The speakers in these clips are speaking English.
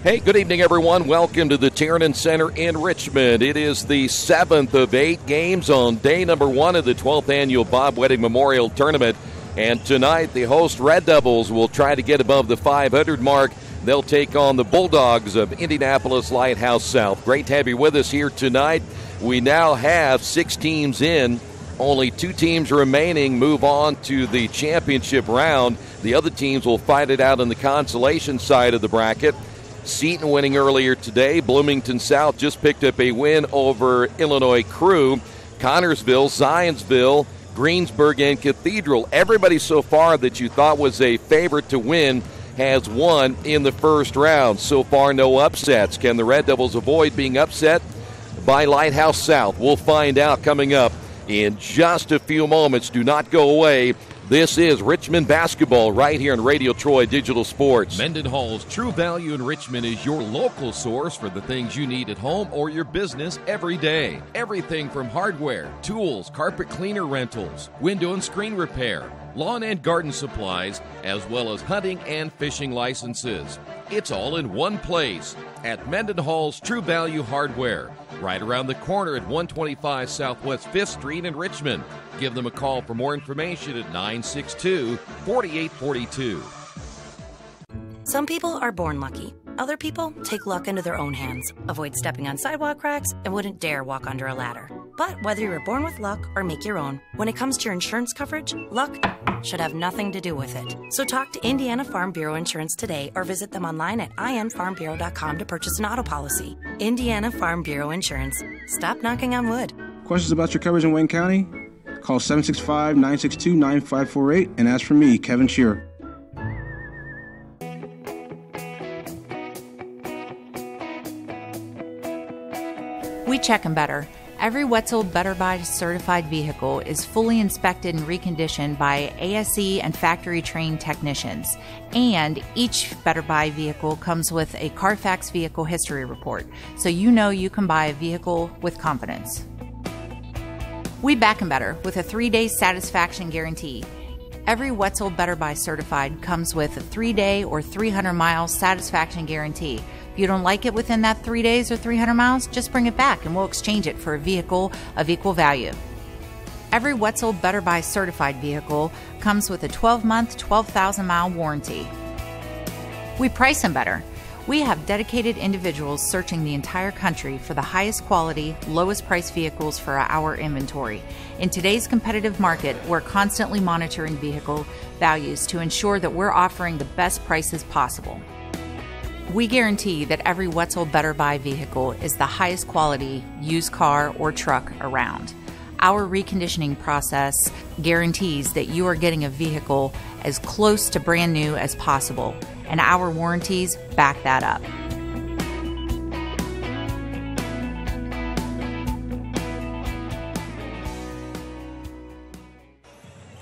Hey, good evening, everyone. Welcome to the Tiernan Center in Richmond. It is the 7th of 8 games on day number 1 of the 12th annual Bob Wettig Memorial Tournament. And tonight, the host Red Devils will try to get above the 500 mark. They'll take on the Bulldogs of Indianapolis Lighthouse South. Great to have you with us here tonight. We now have 6 teams in. Only 2 teams remaining move on to the championship round. The other teams will fight it out in the consolation side of the bracket. Seton winning earlier today. Bloomington South just picked up a win over Illinois Crew. Connorsville, Zionsville, Greensburg, and Cathedral. Everybody so far that you thought was a favorite to win has won in the first round. So far, no upsets. Can the Red Devils avoid being upset by Lighthouse South? We'll find out coming up in just a few moments. Do not go away. This is Richmond basketball right here on Radio Troy Digital Sports. Mendenhall's True Value in Richmond is your local source for the things you need at home or your business every day. Everything from hardware, tools, carpet cleaner rentals, window and screen repair, lawn and garden supplies, as well as hunting and fishing licenses. It's all in one place at Mendenhall's True Value Hardware, right around the corner at 125 Southwest 5th Street in Richmond. Give them a call for more information at 962-4842. Some people are born lucky. Other people take luck into their own hands, avoid stepping on sidewalk cracks, and wouldn't dare walk under a ladder. But whether you were born with luck or make your own, when it comes to your insurance coverage, luck should have nothing to do with it. So talk to Indiana Farm Bureau Insurance today or visit them online at infarmbureau.com to purchase an auto policy. Indiana Farm Bureau Insurance. Stop knocking on wood. Questions about your coverage in Wayne County? Call 765-962-9548 and ask for me, Kevin Shearer. We check them better. Every Wetzel Better Buy certified vehicle is fully inspected and reconditioned by ASE and factory-trained technicians. And each Better Buy vehicle comes with a Carfax vehicle history report, so you know you can buy a vehicle with confidence. We back 'em better with a 3-day satisfaction guarantee. Every Wetzel Better Buy certified comes with a 3-day or 300-mile satisfaction guarantee. If you don't like it within that 3 days or 300 miles, just bring it back and we'll exchange it for a vehicle of equal value. Every Wetzel Better Buy certified vehicle comes with a 12-month, 12,000-mile warranty. We price them better. We have dedicated individuals searching the entire country for the highest quality, lowest price vehicles for our inventory. In today's competitive market, we're constantly monitoring vehicle values to ensure that we're offering the best prices possible. We guarantee that every Wetzel Better Buy vehicle is the highest quality used car or truck around. Our reconditioning process guarantees that you are getting a vehicle as close to brand new as possible, and our warranties back that up.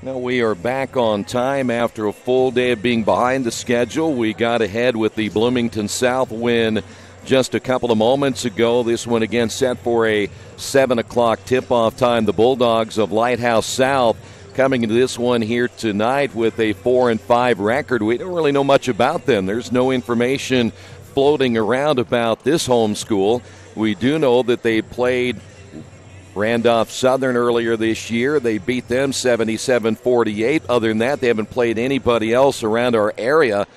Now we are back on time after a full day of being behind the schedule. We got ahead with the Bloomington South win just a couple of moments ago. This one again set for a 7 o'clock tip-off time. The Bulldogs of Lighthouse South coming into this one here tonight with a 4-5 record. We don't really know much about them. There's no information floating around about this home school. We do know that they played Randolph Southern earlier this year. They beat them 77-48. Other than that, they haven't played anybody else around our area.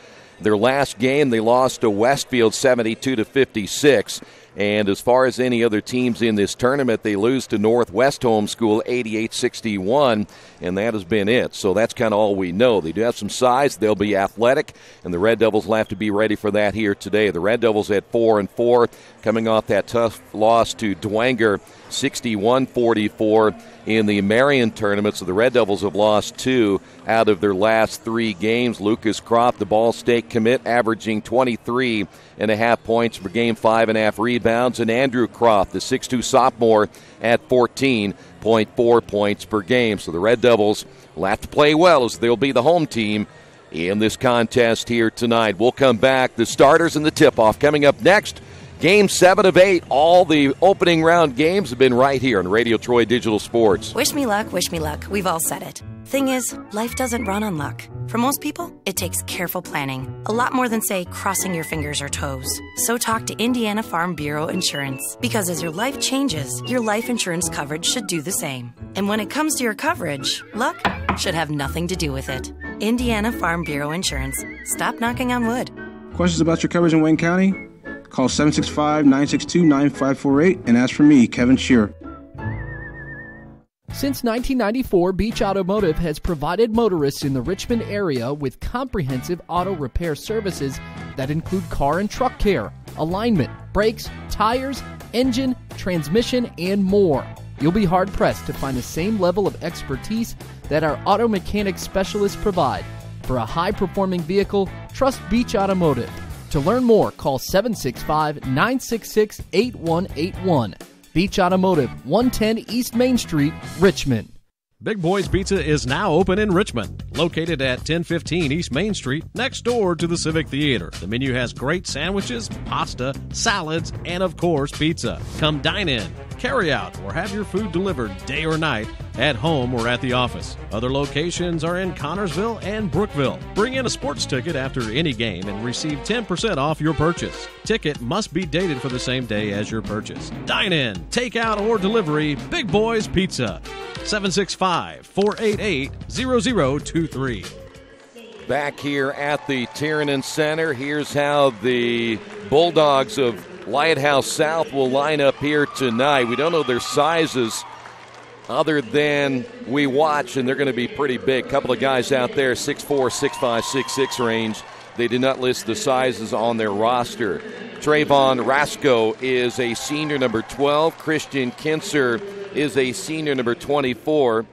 Their last game, they lost to Westfield 72-56. And as far as any other teams in this tournament, they lose to Northwest Homeschool 88-61, and that has been it. So that's kind of all we know. They do have some size. They'll be athletic, and the Red Devils will have to be ready for that here today. The Red Devils at 4-4, coming off that tough loss to Dwenger 61-44 in the Marion tournament. So the Red Devils have lost 2 out of their last 3 games. Lucas Croft, the Ball State commit, averaging 23.5 points per game, 5.5 rebounds. And Andrew Croft, the 6'2 sophomore, at 14.4 points per game. So the Red Devils will have to play well as they'll be the home team in this contest here tonight. We'll come back. The starters and the tip-off coming up next. Game 7 of 8. All the opening round games have been right here on Radio Troy Digital Sports. Wish me luck, wish me luck. We've all said it. Thing is, life doesn't run on luck. For most people, it takes careful planning. A lot more than, say, crossing your fingers or toes. So talk to Indiana Farm Bureau Insurance. Because as your life changes, your life insurance coverage should do the same. And when it comes to your coverage, luck should have nothing to do with it. Indiana Farm Bureau Insurance. Stop knocking on wood. Questions about your coverage in Wayne County? Call 765-962-9548 and ask for me, Kevin Shearer. Since 1994, Beach Automotive has provided motorists in the Richmond area with comprehensive auto repair services that include car and truck care, alignment, brakes, tires, engine, transmission, and more. You'll be hard-pressed to find the same level of expertise that our auto mechanic specialists provide. For a high-performing vehicle, trust Beach Automotive. To learn more, call 765-966-8181. Beach Automotive, 110 East Main Street, Richmond. Big Boys Pizza is now open in Richmond, located at 1015 East Main Street, next door to the Civic Theater. The menu has great sandwiches, pasta, salads, and of course, pizza. Come dine in, carry out, or have your food delivered day or night, at home or at the office. Other locations are in Connorsville and Brookville. Bring in a sports ticket after any game and receive 10% off your purchase. Ticket must be dated for the same day as your purchase. Dine in, take out, or delivery, Big Boys Pizza. 765-488-0023. Back here at the Tiernan Center, here's how the Bulldogs of Lighthouse South will line up here tonight. We don't know their sizes other than we watch, and they're going to be pretty big. A couple of guys out there, 6'4", 6'5", 6'6" range. They did not list the sizes on their roster. Trayvon Rasco is a senior, number 12. Christian Kinser is a senior, number 24.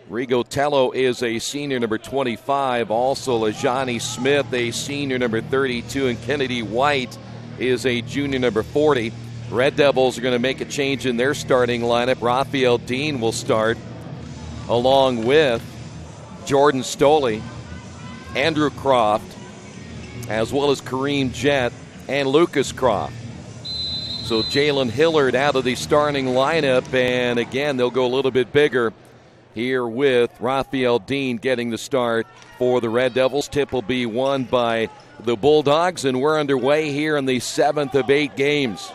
Rigo Tello is a senior, number 25. Also, Lajani Smith, a senior, number 32. And Kennedy White is a junior, number 40. Red Devils are going to make a change in their starting lineup. Raphael Dean will start along with Jordan Stoley, Andrew Croft, as well as Kareem Jett and Lucas Croft. So Jalen Hillard out of the starting lineup, and again, they'll go a little bit bigger here with Raphael Dean getting the start for the Red Devils. Tip will be won by the Bulldogs, and we're underway here in the 7th of 8 games.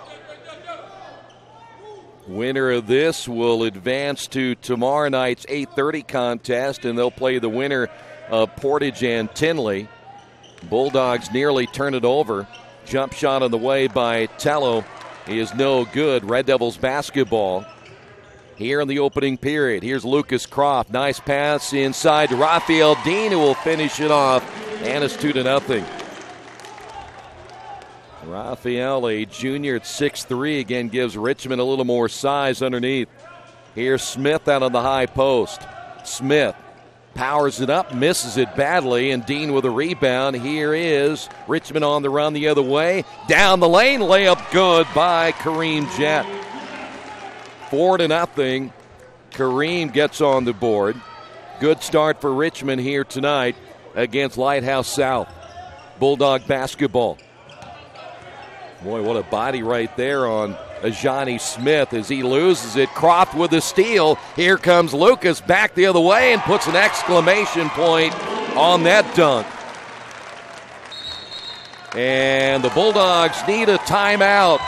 Winner of this will advance to tomorrow night's 8:30 contest, and they'll play the winner of Portage and Tinley. Bulldogs nearly turn it over. Jump shot on the way by Tello is no good. Red Devils basketball here in the opening period. Here's Lucas Croft. Nice pass inside to Raphael Dean, who will finish it off, and it's 2-0. Raphael, a junior at 6'3", again gives Richmond a little more size underneath. Here's Smith out on the high post. Smith powers it up, misses it badly, and Dean with a rebound. Here is Richmond on the run the other way. Down the lane, layup good by Kareem Jett. 4-0. Kareem gets on the board. Good start for Richmond here tonight against Lighthouse South. Bulldog basketball. Boy, what a body right there on Ajani Smith as he loses it. Croft with the steal. Here comes Lucas back the other way and puts an exclamation point on that dunk. And the Bulldogs need a timeout.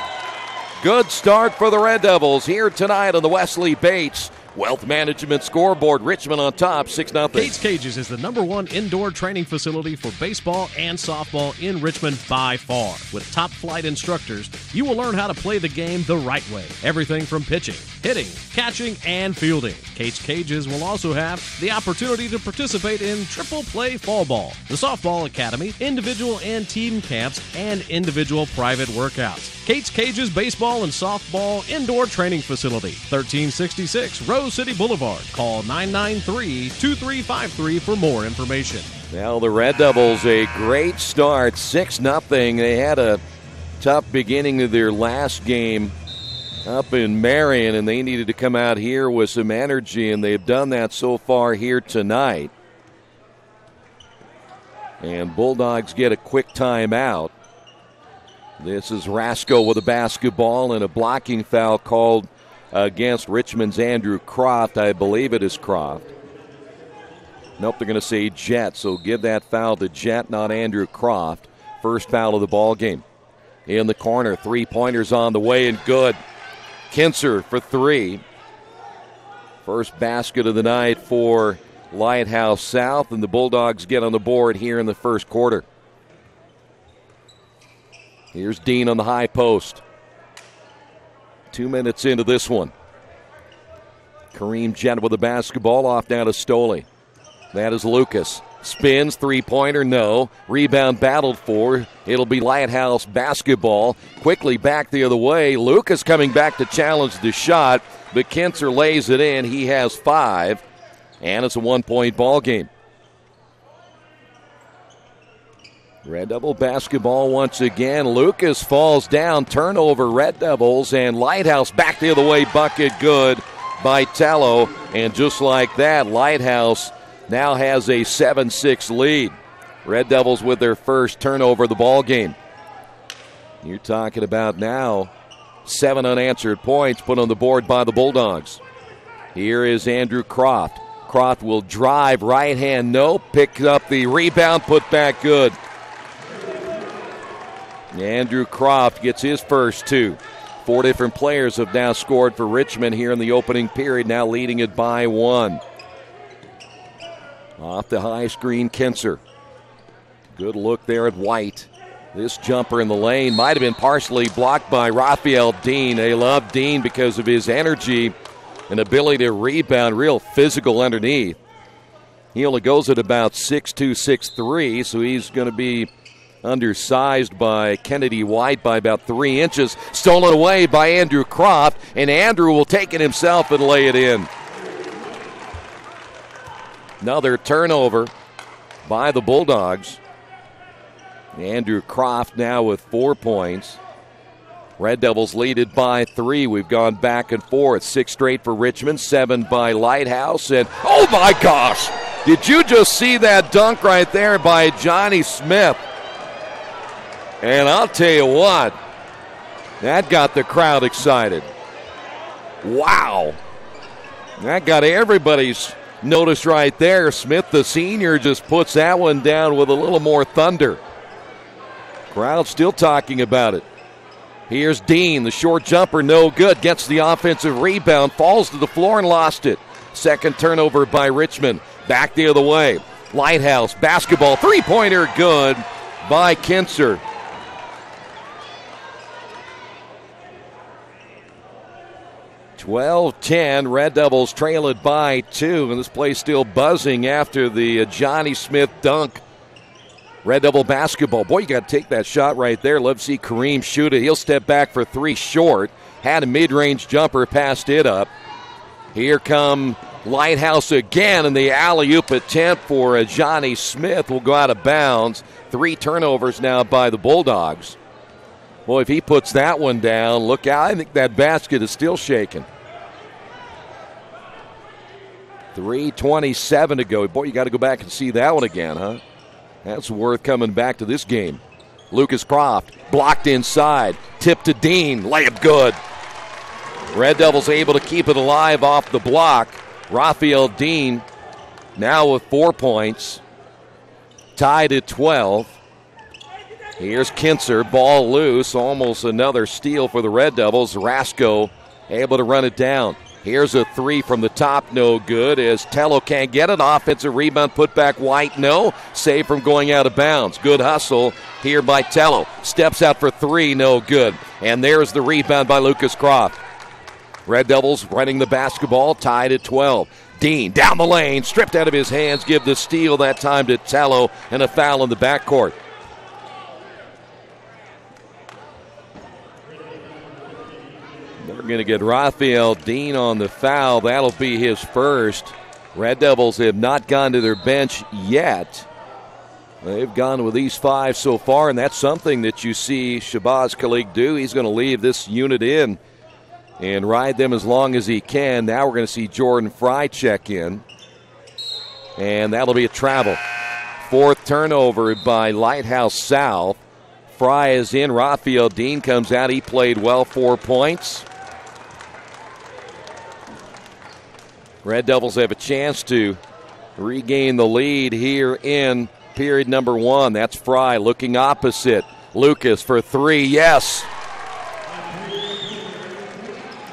Good start for the Red Devils here tonight on the Wesley Bates Wealth Management scoreboard. Richmond on top, 6-0. Kate's Cages is the #1 indoor training facility for baseball and softball in Richmond by far. With top flight instructors, you will learn how to play the game the right way. Everything from pitching, hitting, catching, and fielding. Kate's Cages will also have the opportunity to participate in triple play fall ball, the softball academy, individual and team camps, and individual private workouts. Kate's Cages Baseball and Softball Indoor Training Facility, 1366 Rose City Boulevard. Call 993-2353 for more information. Now the Red Devils, a great start, 6-0. They had a tough beginning of their last game up in Marion, and they needed to come out here with some energy, and they've done that so far here tonight. And Bulldogs get a quick timeout. This is Rasco with a basketball and a blocking foul called against Richmond's Andrew Croft. I believe it is Croft. Nope, they're going to say Jet, so give that foul to Jet, not Andrew Croft. First foul of the ball game. In the corner, three-pointers on the way and good. Kinser for three. First basket of the night for Lighthouse South, and the Bulldogs get on the board here in the first quarter. Here's Dean on the high post. 2 minutes into this one. Kareem Jett with the basketball, off now to Stoley. That is Lucas. Spins, three-pointer, no. Rebound battled for. It'll be Lighthouse basketball. Quickly back the other way. Lucas coming back to challenge the shot, but Kinser lays it in. He has 5, and it's a 1-point ball game. Red Devil basketball once again. Lucas falls down. Turnover, Red Devils, and Lighthouse back the other way. Bucket good by Tello. And just like that, Lighthouse now has a 7-6 lead. Red Devils with their first turnover of the ball game. You're talking about now 7 unanswered points put on the board by the Bulldogs. Here is Andrew Croft. Croft will drive, right hand, no. Pick up the rebound, put back good. Andrew Croft gets his first 2. 4 different players have now scored for Richmond here in the opening period, now leading it by 1. Off the high screen, Kinser. Good look there at White. This jumper in the lane might have been partially blocked by Raphael Dean. They love Dean because of his energy and ability to rebound, real physical underneath. He only goes at about 6'2", 6'3", so he's going to be undersized by Kennedy White by about 3 inches. Stolen away by Andrew Croft, and Andrew will take it himself and lay it in. Another turnover by the Bulldogs. Andrew Croft now with 4 points. Red Devils lead it by 3. We've gone back and forth. 6 straight for Richmond, 7 by Lighthouse. And oh my gosh! Did you just see that dunk right there by Johnny Smith? And I'll tell you what, that got the crowd excited. Wow. That got everybody's notice right there. Smith, the senior, just puts that one down with a little more thunder. Crowd still talking about it. Here's Dean, the short jumper, no good. Gets the offensive rebound, falls to the floor and lost it. Second turnover by Richmond. Back the other way. Lighthouse, basketball, three-pointer, good by Kinser. 12-10, Red Devils trail it by 2, and this place still buzzing after the Johnny Smith dunk. Red Devil basketball. Boy, you got to take that shot right there. Love to see Kareem shoot it. He'll step back for 3 short. Had a mid-range jumper, passed it up. Here come Lighthouse again, and the alley-oop attempt for Johnny Smith will go out of bounds. 3 turnovers now by the Bulldogs. Boy, if he puts that one down, look out. I think that basket is still shaking. 3:27 to go. Boy, you got to go back and see that one again, huh? That's worth coming back to this game. Lucas Croft blocked inside. Tip to Dean. Layup good. Red Devils able to keep it alive off the block. Raphael Dean now with 4 points. Tied at 12. Here's Kinser. Ball loose. Almost another steal for the Red Devils. Rasco able to run it down. Here's a 3 from the top, no good, as Tello can't get it. Offensive rebound, put back White, no. Save from going out of bounds. Good hustle here by Tello. Steps out for 3, no good. And there's the rebound by Lucas Croft. Red Devils running the basketball, tied at 12. Dean down the lane, stripped out of his hands, give the steal that time to Tello, and a foul in the backcourt. They're going to get Raphael Dean on the foul. That'll be his first. Red Devils have not gone to their bench yet. They've gone with these 5 so far, and that's something that you see Shabazz Khalid do. He's going to leave this unit in and ride them as long as he can. Now we're going to see Jordan Fry check in, and that'll be a travel. 4th turnover by Lighthouse South. Fry is in. Raphael Dean comes out. He played well, 4 points. Red Devils have a chance to regain the lead here in period number 1. That's Fry looking opposite. Lucas for 3, yes.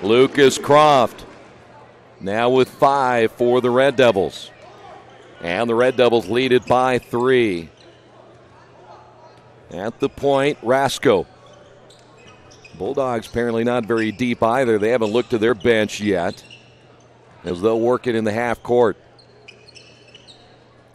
Lucas Croft now with 5 for the Red Devils. And the Red Devils lead it by 3. At the point, Rasko. Bulldogs apparently not very deep either. They haven't looked to their bench yet, as they'll work it in the half court.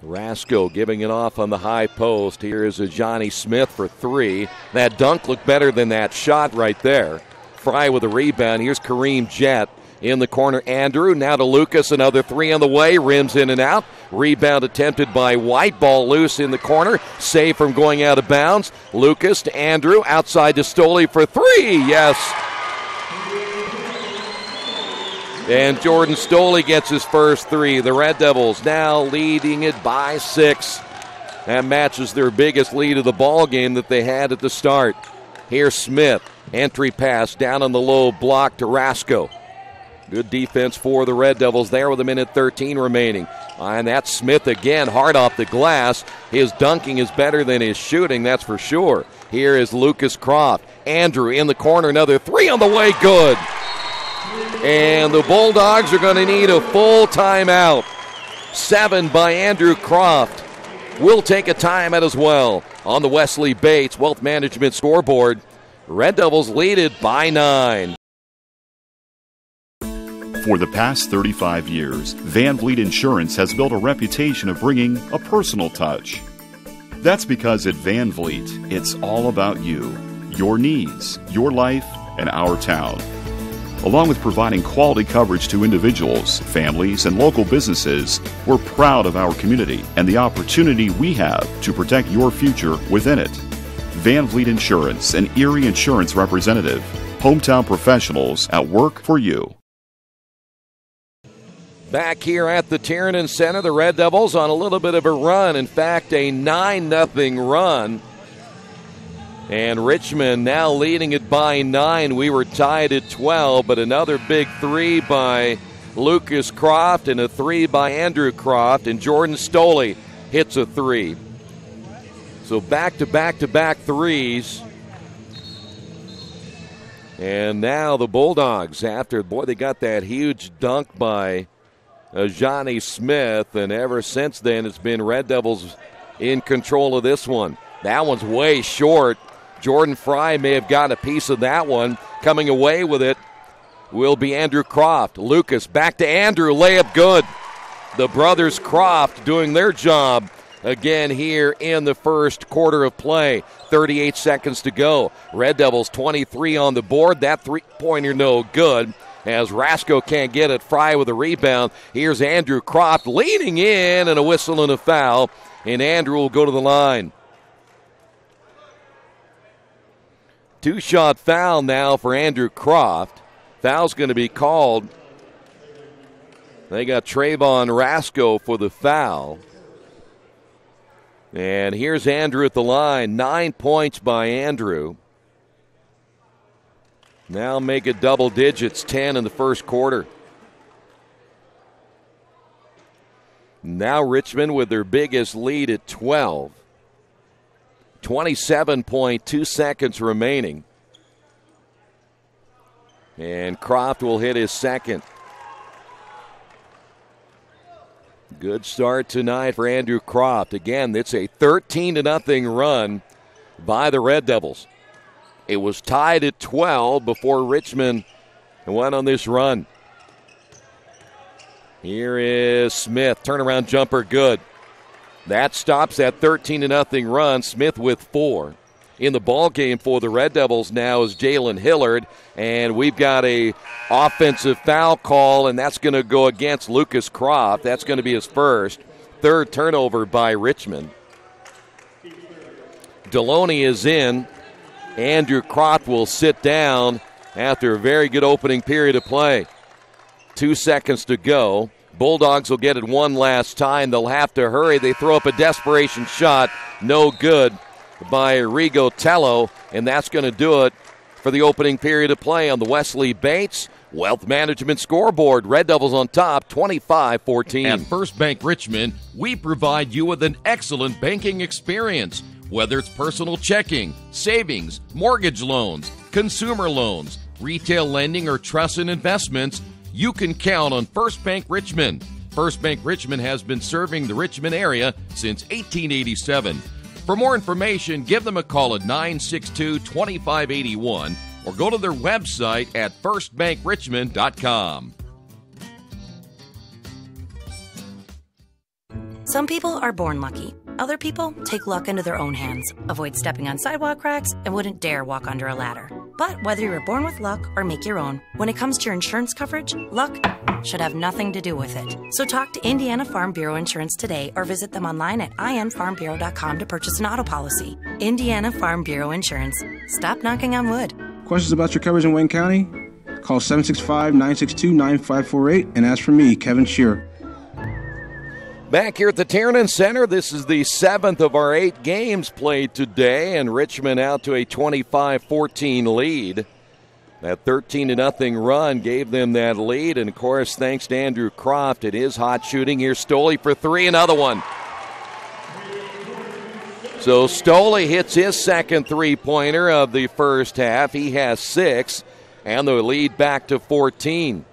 Rasko giving it off on the high post. Here is a Johnny Smith for 3. That dunk looked better than that shot right there. Fry with a rebound. Here's Kareem Jett in the corner. Andrew now to Lucas. Another 3 on the way. Rims in and out. Rebound attempted by White. Ball loose in the corner. Save from going out of bounds. Lucas to Andrew. Outside to Stoley for 3. Yes. And Jordan Stoley gets his first 3. The Red Devils now leading it by 6. That matches their biggest lead of the ball game that they had at the start. Here's Smith. Entry pass down on the low block to Rasko. Good defense for the Red Devils there with 1:13 remaining. And that's Smith again, hard off the glass. His dunking is better than his shooting, that's for sure. Here is Lucas Croft. Andrew in the corner, another 3 on the way, good. And the Bulldogs are going to need a full timeout. 7 by Andrew Croft. We'll take a timeout as well on the Wesley Bates Wealth Management scoreboard. Red Devils lead it by 9. For the past 35 years, Van Vliet Insurance has built a reputation of bringing a personal touch. That's because at Van Vliet, it's all about you, your needs, your life, and our town. Along with providing quality coverage to individuals, families, and local businesses, we're proud of our community and the opportunity we have to protect your future within it. Van Vliet Insurance, an Erie Insurance representative. Hometown professionals at work for you. Back here at the Tiernan Center, the Red Devils on a little bit of a run. In fact, a 9-0 run. And Richmond now leading it by 9. We were tied at 12, but another big 3 by Lucas Croft and a 3 by Andrew Croft. And Jordan Stoley hits a 3. So back-to-back-to-back 3s. And now the Bulldogs after, they got that huge dunk by Johnny Smith. And ever since then, it's been Red Devils in control of this one. That one's way short. Jordan Fry may have gotten a piece of that one. Coming away with it will be Andrew Croft. Lucas back to Andrew. Layup good. The brothers Croft doing their job again here in the first quarter of play. 38 seconds to go. Red Devils 23 on the board. That three-pointer no good as Rasko can't get it. Fry with a rebound. Here's Andrew Croft leaning in and a whistle and a foul. And Andrew will go to the line. 2-shot foul now for Andrew Croft. Foul's going to be called. They got Trayvon Rasko for the foul. And here's Andrew at the line. 9 points by Andrew. Now make it double digits, 10 in the first quarter. Now Richmond with their biggest lead at 12. 27.2 seconds remaining. And Croft will hit his second. Good start tonight for Andrew Croft. Again, it's a 13-0 run by the Red Devils. It was tied at 12 before Richmond went on this run. Here is Smith. Turnaround jumper good. That stops that 13-0 run. Smith with 4. In the ball game for the Red Devils now is Jalen Hillard, and we've got a offensive foul call, and that's going to go against Lucas Croft. That's going to be his first. Third turnover by Richmond. Deloney is in. Andrew Croft will sit down after a very good opening period of play. 2 seconds to go. Bulldogs will get it one last time. They'll have to hurry. They throw up a desperation shot. No good by Rigo Tello, and that's going to do it for for the opening period of play on the Wesley Bates Wealth Management scoreboard. Red Devils on top, 25-14. At First Bank Richmond, we provide you with an excellent banking experience. Whether it's personal checking, savings, mortgage loans, consumer loans, retail lending, or trust and investments, you can count on First Bank Richmond. First Bank Richmond has been serving the Richmond area since 1887. For more information, give them a call at 962-2581 or go to their website at firstbankrichmond.com. Some people are born lucky. Other people take luck into their own hands, avoid stepping on sidewalk cracks, and wouldn't dare walk under a ladder. But whether you were born with luck or make your own, when it comes to your insurance coverage, luck should have nothing to do with it. So talk to Indiana Farm Bureau Insurance today or visit them online at infarmbureau.com to purchase an auto policy. Indiana Farm Bureau Insurance. Stop knocking on wood. Questions about your coverage in Wayne County? Call 765-962-9548 and ask for me, Kevin Shearer. Back here at the Tiernan Center, this is the 7th of our 8 games played today, and Richmond out to a 25-14 lead. That 13-0 run gave them that lead, and of course, thanks to Andrew Croft, it is hot shooting. Here's Stoley for 3, another one. So Stoley hits his second three-pointer of the first half. He has 6, and the lead back to 14.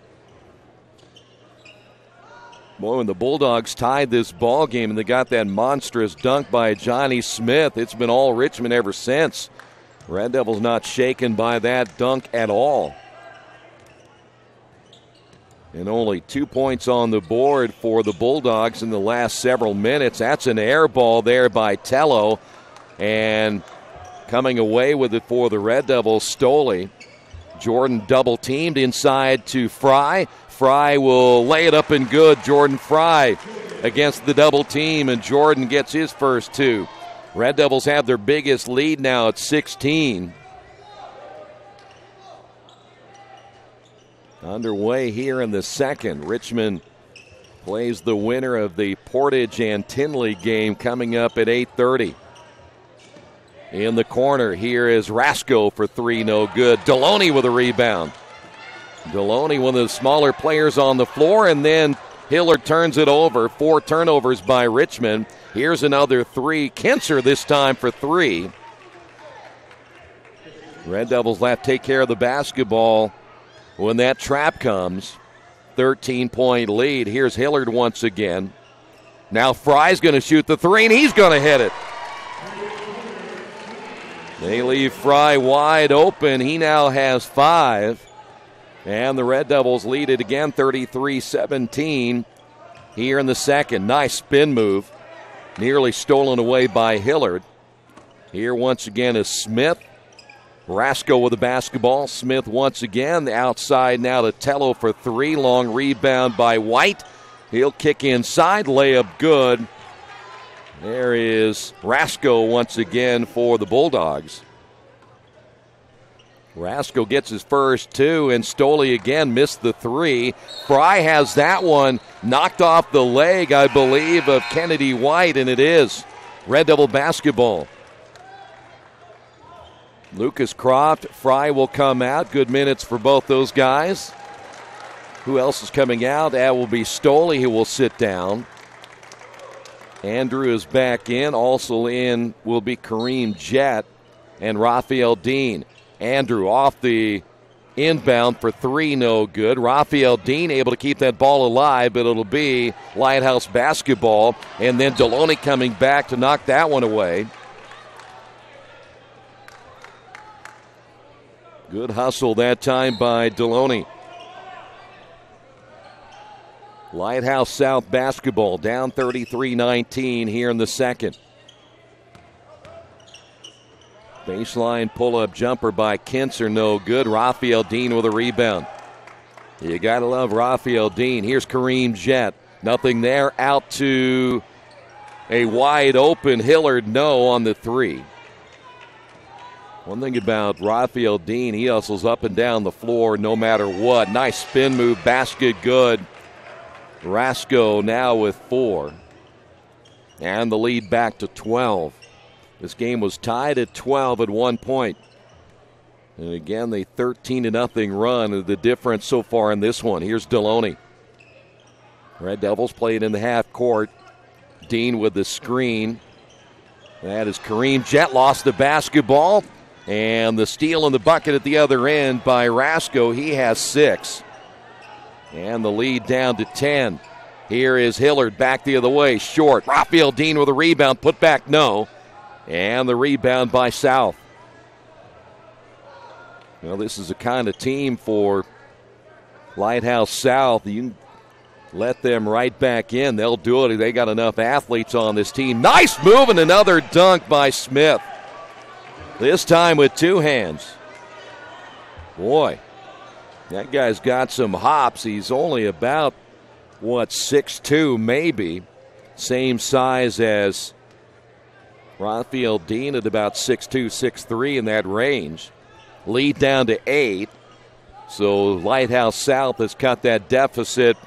Boy, when the Bulldogs tied this ball game and they got that monstrous dunk by Johnny Smith, it's been all Richmond ever since. Red Devils not shaken by that dunk at all. And only 2 points on the board for the Bulldogs in the last several minutes. That's an air ball there by Tello. And coming away with it for the Red Devils, Stoley. Jordan double teamed inside to Fry. Fry will lay it up and good. Jordan Fry against the double team, and Jordan gets his first 2. Red Devils have their biggest lead now at 16. Underway here in the second. Richmond plays the winner of the Portage and Tinley game coming up at 8:30. In the corner, here is Rasko for 3, no good. Deloney with a rebound. Deloney, one of the smaller players on the floor, and then Hillard turns it over. 4 turnovers by Richmond. Here's another 3. Kinser this time for 3. Red Devils left take care of the basketball when that trap comes. 13-point lead. Here's Hillard once again. Now Fry's going to shoot the 3, and he's going to hit it. They leave Fry wide open. He now has 5. And the Red Devils lead it again, 33-17 here in the second. Nice spin move. Nearly stolen away by Hillard. Here once again is Smith. Rasko with the basketball. Smith once again. The outside now to Tello for 3. Long rebound by White. He'll kick inside. Layup good. There is Rasko once again for the Bulldogs. Rasko gets his first 2, and Stoley again missed the 3. Fry has that one knocked off the leg, I believe, of Kennedy White, and it is Red Devil basketball. Lucas Croft, Fry will come out. Good minutes for both those guys. Who else is coming out? That will be Stoley, who will sit down. Andrew is back in. Also in will be Kareem Jett and Raphael Dean. Andrew off the inbound for 3, no good. Raphael Dean able to keep that ball alive, but it'll be Lighthouse basketball. And then Deloney coming back to knock that one away. Good hustle that time by Deloney. Lighthouse South basketball down 33-19 here in the second. Baseline pull-up jumper by Kinser, no good. Raphael Dean with a rebound. You got to love Raphael Dean. Here's Kareem Jett. Nothing there. Out to a wide open Hillard, no on the 3. One thing about Raphael Dean, he hustles up and down the floor no matter what. Nice spin move, basket good. Rasko now with 4. And the lead back to 12. This game was tied at 12 at one point. And again, the 13-0 run, the difference so far in this one. Here's Deloney. Red Devils played in the half court. Dean with the screen. That is Kareem Jett, lost the basketball. And the steal in the bucket at the other end by Rasko. He has 6. And the lead down to 10. Here is Hillard back the other way, short. Raphael Dean with a rebound, put back no. And the rebound by South. Well, this is the kind of team for Lighthouse South. You can let them right back in. They'll do it. They got enough athletes on this team. Nice move and another dunk by Smith. This time with 2 hands. Boy, that guy's got some hops. He's only about, 6'2", maybe. Same size as Raphael Dean at about 6'2", 6'3", in that range. Lead down to 8. So Lighthouse South has cut that deficit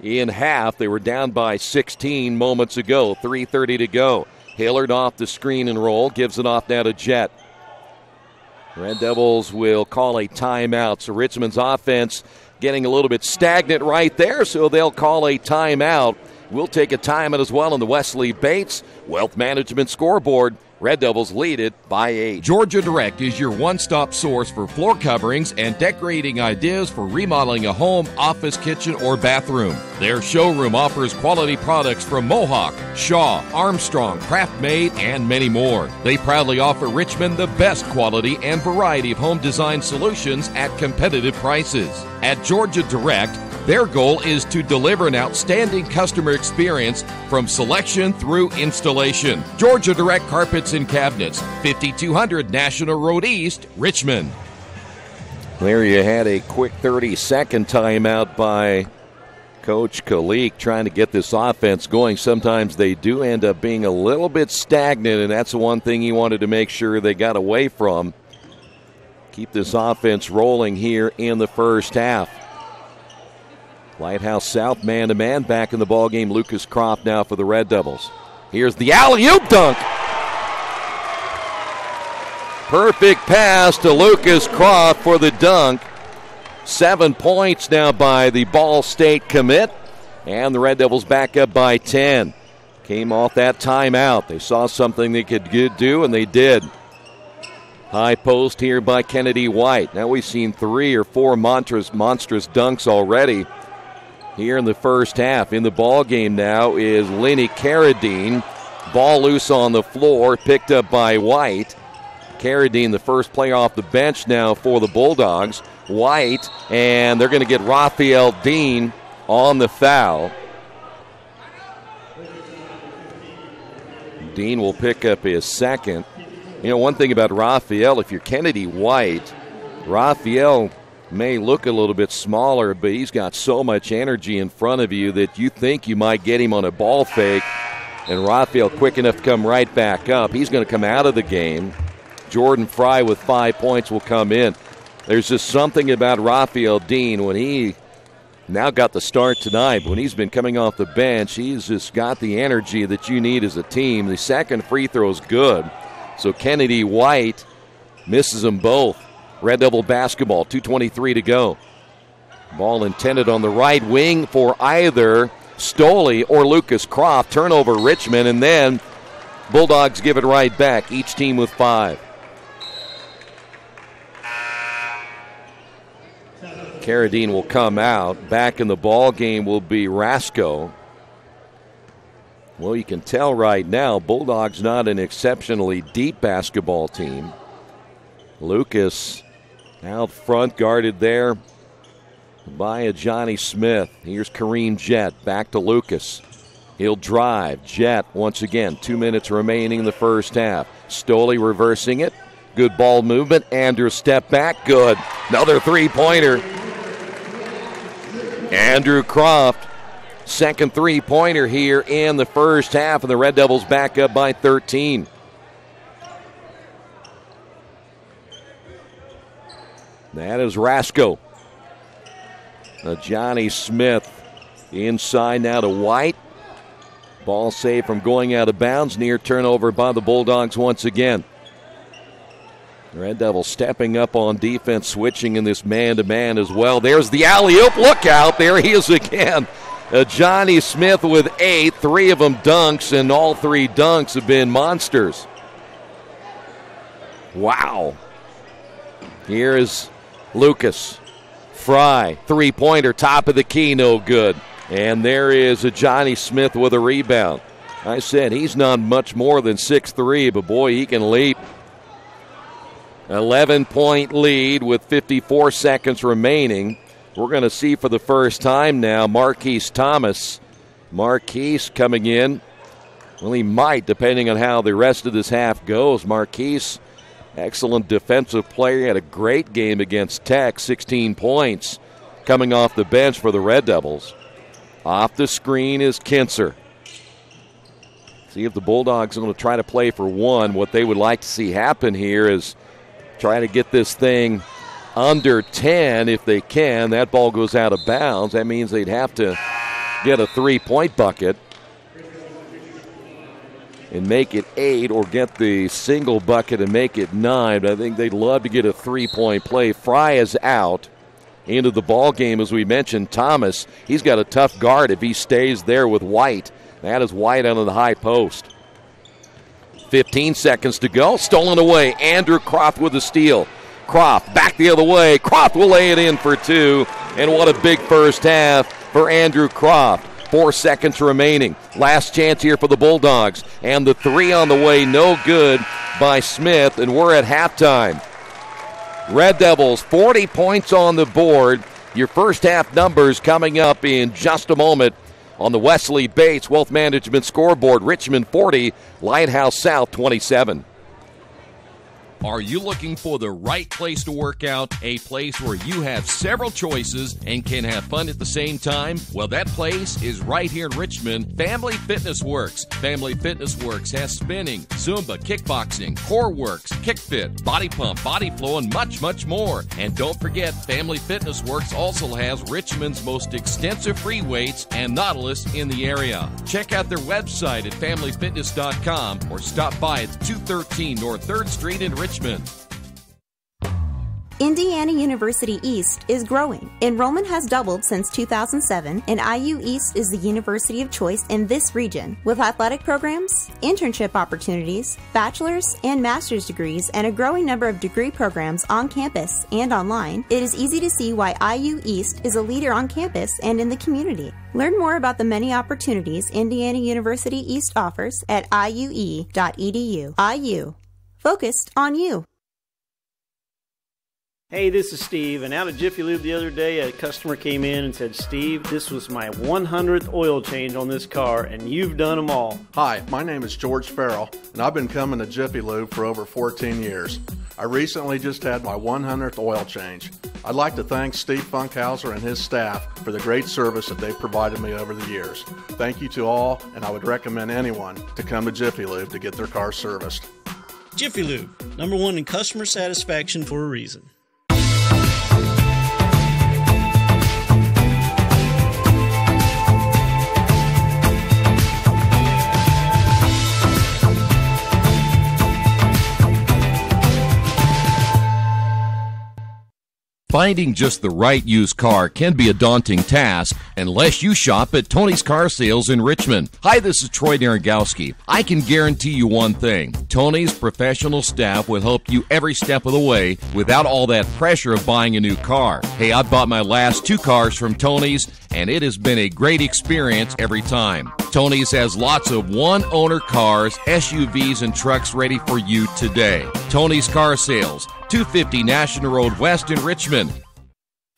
in half. They were down by 16 moments ago. 3:30 to go. Hillard off the screen and roll. Gives it off now to Jett. Red Devils will call a timeout. So Richmond's offense getting a little bit stagnant right there, so they'll call a timeout. We'll take a timeout as well on the Wesley Bates Wealth Management scoreboard. Red Devils lead it by 8. Georgia Direct is your one-stop source for floor coverings and decorating ideas for remodeling a home, office, kitchen, or bathroom. Their showroom offers quality products from Mohawk, Shaw, Armstrong, Craft-Made, and many more. They proudly offer Richmond the best quality and variety of home design solutions at competitive prices. At Georgia Direct, their goal is to deliver an outstanding customer experience from selection through installation. Georgia Direct Carpets and Cabinets, 5200 National Road East, Richmond. There you had a quick 30-second timeout by Coach Kalik trying to get this offense going. Sometimes they do end up being a little bit stagnant, and that's the one thing he wanted to make sure they got away from. Keep this offense rolling here in the first half. Lighthouse South man-to-man back in the ballgame. Lucas Croft now for the Red Devils. Here's the alley-oop dunk. Perfect pass to Lucas Croft for the dunk. 7 points now by the Ball State commit. And the Red Devils back up by 10. Came off that timeout. They saw something they could do, and they did. High post here by Kennedy White. Now we've seen 3 or 4 monstrous dunks already here in the first half. In the ball game now is Lenny Carradine. Ball loose on the floor, picked up by White. Carradine, the first player off the bench now for the Bulldogs. White, and they're going to get Raphael Dean on the foul. Dean will pick up his second. You know, one thing about Raphael, if you're Kennedy White, Raphael may look a little bit smaller, but he's got so much energy in front of you that you think you might get him on a ball fake. And Raphael quick enough to come right back up. He's going to come out of the game. Jordan Fry with 5 points will come in. There's just something about Raphael Dean when he now got the start tonight. When he's been coming off the bench, he's just got the energy that you need as a team. The second free throw is good. So Kennedy White misses them both. Red Devil basketball, 2:23 to go. Ball intended on the right wing for either Stoley or Lucas Croft. Turnover Richmond, and then Bulldogs give it right back, each team with 5. Carradine will come out. Back in the ball game will be Rasko. Well, you can tell right now, Bulldogs not an exceptionally deep basketball team. Lucas out front, guarded there by a Johnny Smith. Here's Kareem Jett, back to Lucas. He'll drive. Jett once again, 2 minutes remaining in the first half. Stoley reversing it. Good ball movement. Andrew step back, good. Another three-pointer. Andrew Croft, second three-pointer here in the first half, and the Red Devils back up by 13. That is Rasko. Johnny Smith inside now to White. Ball saved from going out of bounds. Near turnover by the Bulldogs once again. Red Devils stepping up on defense, switching in this man-to-man as well. There's the alley-oop. Look out. There he is again. Johnny Smith with 8. 3 of them dunks, and all 3 dunks have been monsters. Wow. Here is Lucas. Fry, three-pointer, top of the key, no good. And there is a Johnny Smith with a rebound. I said he's not much more than 6'3", but boy, he can leap. 11-point lead with 54 seconds remaining. We're going to see for the first time now Marquise Thomas. Marquise coming in. Well, he might, depending on how the rest of this half goes. Marquise, excellent defensive player. He had a great game against Tech, 16 points coming off the bench for the Red Devils. Off the screen is Kinser. See if the Bulldogs are going to try to play for one. What they would like to see happen here is try to get this thing under 10 if they can. That ball goes out of bounds. That means they'd have to get a three-point bucket and make it 8, or get the single bucket and make it 9. But I think they'd love to get a three-point play. Fry is out into the ball game, as we mentioned. Thomas, he's got a tough guard if he stays there with White. That is White under the high post. 15 seconds to go. Stolen away. Andrew Croft with the steal. Croft back the other way. Croft will lay it in for 2. And what a big first half for Andrew Croft. 4 seconds remaining. Last chance here for the Bulldogs. And the 3 on the way, no good by Smith. And we're at halftime. Red Devils, 40 points on the board. Your first half numbers coming up in just a moment on the Wesley Bates Wealth Management scoreboard. Richmond 40, Lighthouse South 27. Are you looking for the right place to work out? A place where you have several choices and can have fun at the same time? Well, that place is right here in Richmond, Family Fitness Works. Family Fitness Works has spinning, Zumba, kickboxing, core works, kick fit, body pump, body flow, and much, much more. And don't forget, Family Fitness Works also has Richmond's most extensive free weights and Nautilus in the area. Check out their website at familyfitness.com or stop by at 213 North 3rd Street in Richmond. Indiana University East is growing. Enrollment has doubled since 2007, and IU East is the university of choice in this region. With athletic programs, internship opportunities, bachelor's and master's degrees, and a growing number of degree programs on campus and online, it is easy to see why IU East is a leader on campus and in the community. Learn more about the many opportunities Indiana University East offers at iue.edu. IU. Focused on you. Hey, this is Steve, and out at Jiffy Lube the other day, a customer came in and said, Steve, this was my 100th oil change on this car, and you've done them all. Hi, my name is George Farrell, and I've been coming to Jiffy Lube for over 14 years. I recently just had my 100th oil change. I'd like to thank Steve Funkhauser and his staff for the great service that they've provided me over the years. Thank you to all, and I would recommend anyone to come to Jiffy Lube to get their car serviced. Jiffy Lube, #1 in customer satisfaction for a reason. Finding just the right used car can be a daunting task unless you shop at Tony's Car Sales in Richmond. Hi, this is Troy Naragowski. I can guarantee you one thing. Tony's professional staff will help you every step of the way without all that pressure of buying a new car. Hey, I bought my last 2 cars from Tony's, and it has been a great experience every time. Tony's has lots of one-owner cars, SUVs, and trucks ready for you today. Tony's Car Sales, 250 National Road West in Richmond.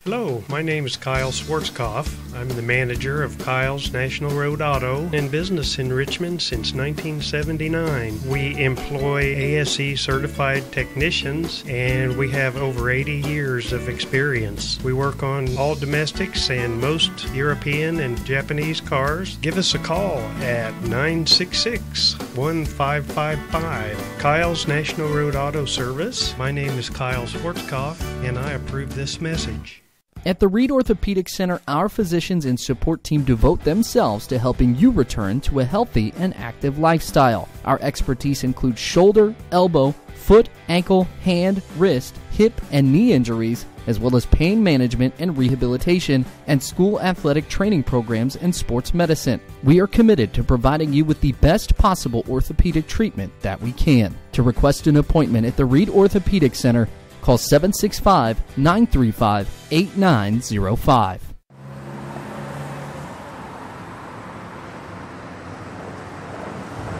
Hello, my name is Kyle Schwarzkopf. I'm the manager of Kyle's National Road Auto in business in Richmond since 1979. We employ ASE certified technicians, and we have over 80 years of experience. We work on all domestics and most European and Japanese cars. Give us a call at 966-1555. Kyle's National Road Auto Service. My name is Kyle Schwarzkopf, and I approve this message. At the Reed Orthopedic Center, our physicians and support team devote themselves to helping you return to a healthy and active lifestyle. Our expertise includes shoulder, elbow, foot, ankle, hand, wrist, hip, and knee injuries, as well as pain management and rehabilitation, and school athletic training programs and sports medicine. We are committed to providing you with the best possible orthopedic treatment that we can. To request an appointment at the Reed Orthopedic Center, call 765-935-8905.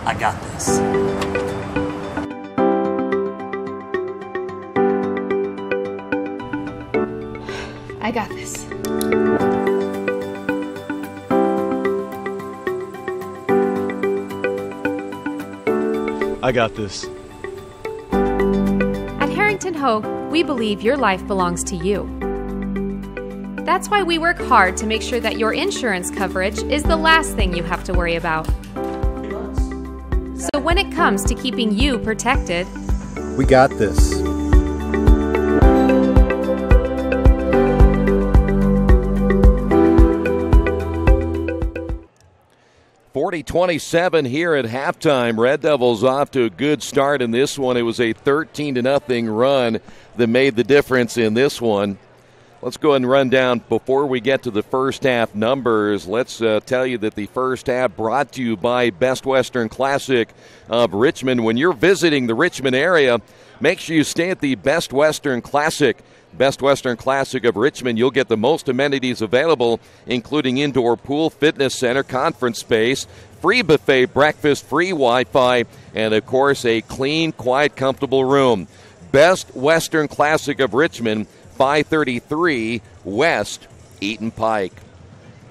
I got this. I got this. I got this. At Harrington Hogue, we believe your life belongs to you. That's why we work hard to make sure that your insurance coverage is the last thing you have to worry about. So when it comes to keeping you protected, We got this. .27 here at halftime. Red Devils off to a good start in this one. It was a 13-0 run that made the difference in this one. Let's go ahead and run down before we get to the first half numbers. Let's tell you that the first half brought to you by Best Western Classic of Richmond. When you're visiting the Richmond area, make sure you stay at the Best Western Classic. Best Western Classic of Richmond, you'll get the most amenities available, including indoor pool, fitness center, conference space, free buffet breakfast, free Wi-Fi, and, of course, a clean, quiet, comfortable room. Best Western Classic of Richmond, 533 West Eaton Pike.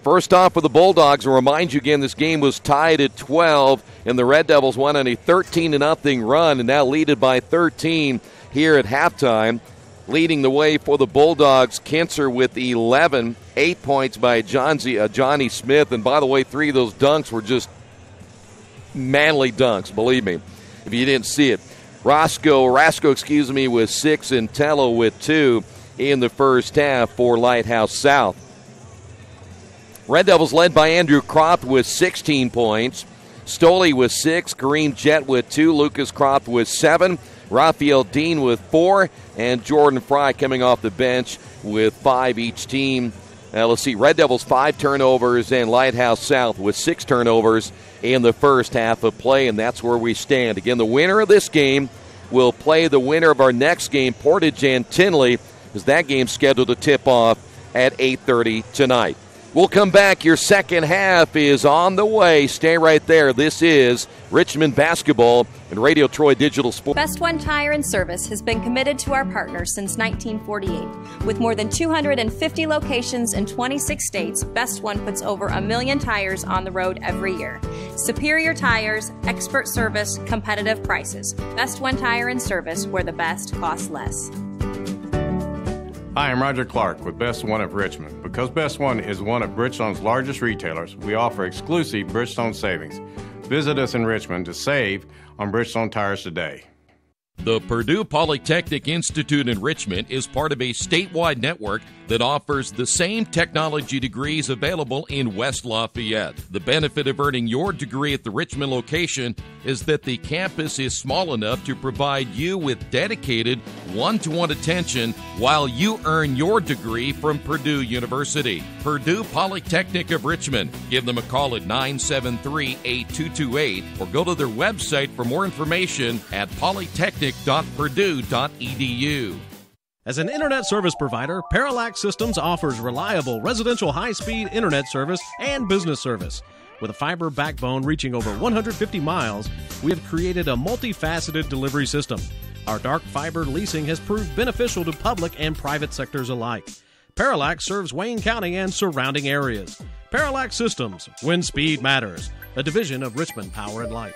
First off for the Bulldogs, I'll remind you again, this game was tied at 12, and the Red Devils went on a 13-0 run, and now leaded by 13 here at halftime. Leading the way for the Bulldogs, Kinser with 11, 8 points by Johnny Smith. And by the way, 3 of those dunks were just manly dunks, believe me, if you didn't see it. Roscoe, with 6, and Tello with 2 in the first half for Lighthouse South. Red Devils led by Andrew Croft with 16 points. Stoley with 6, Kareem Jett with 2, Lucas Croft with 7, Raphael Dean with 4, and Jordan Fry coming off the bench with 5 each team. Let's see, Red Devils 5 turnovers and Lighthouse South with 6 turnovers in the first half of play, and that's where we stand. Again, the winner of this game will play the winner of our next game, Portage and Tinley, as that game's scheduled to tip off at 8:30 tonight. We'll come back. Your second half is on the way. Stay right there. This is Richmond Basketball and Radio Troy Digital Sports. Best One Tire and Service has been committed to our partners since 1948. With more than 250 locations in 26 states, Best One puts over 1 million tires on the road every year. Superior tires, expert service, competitive prices. Best One Tire and Service, where the best costs less. Hi, I'm Roger Clark with Best One of Richmond. Because Best One is one of Bridgestone's largest retailers, we offer exclusive Bridgestone savings. Visit us in Richmond to save on Bridgestone tires today. The Purdue Polytechnic Institute in Richmond is part of a statewide network that offers the same technology degrees available in West Lafayette. The benefit of earning your degree at the Richmond location is that the campus is small enough to provide you with dedicated one-to-one attention while you earn your degree from Purdue University. Purdue Polytechnic of Richmond. Give them a call at 973-8228 or go to their website for more information at polytechnic.purdue.edu. As an internet service provider, Parallax Systems offers reliable residential high-speed internet service and business service. With a fiber backbone reaching over 150 miles, we have created a multifaceted delivery system. Our dark fiber leasing has proved beneficial to public and private sectors alike. Parallax serves Wayne County and surrounding areas. Parallax Systems, when speed matters, a division of Richmond Power and Light.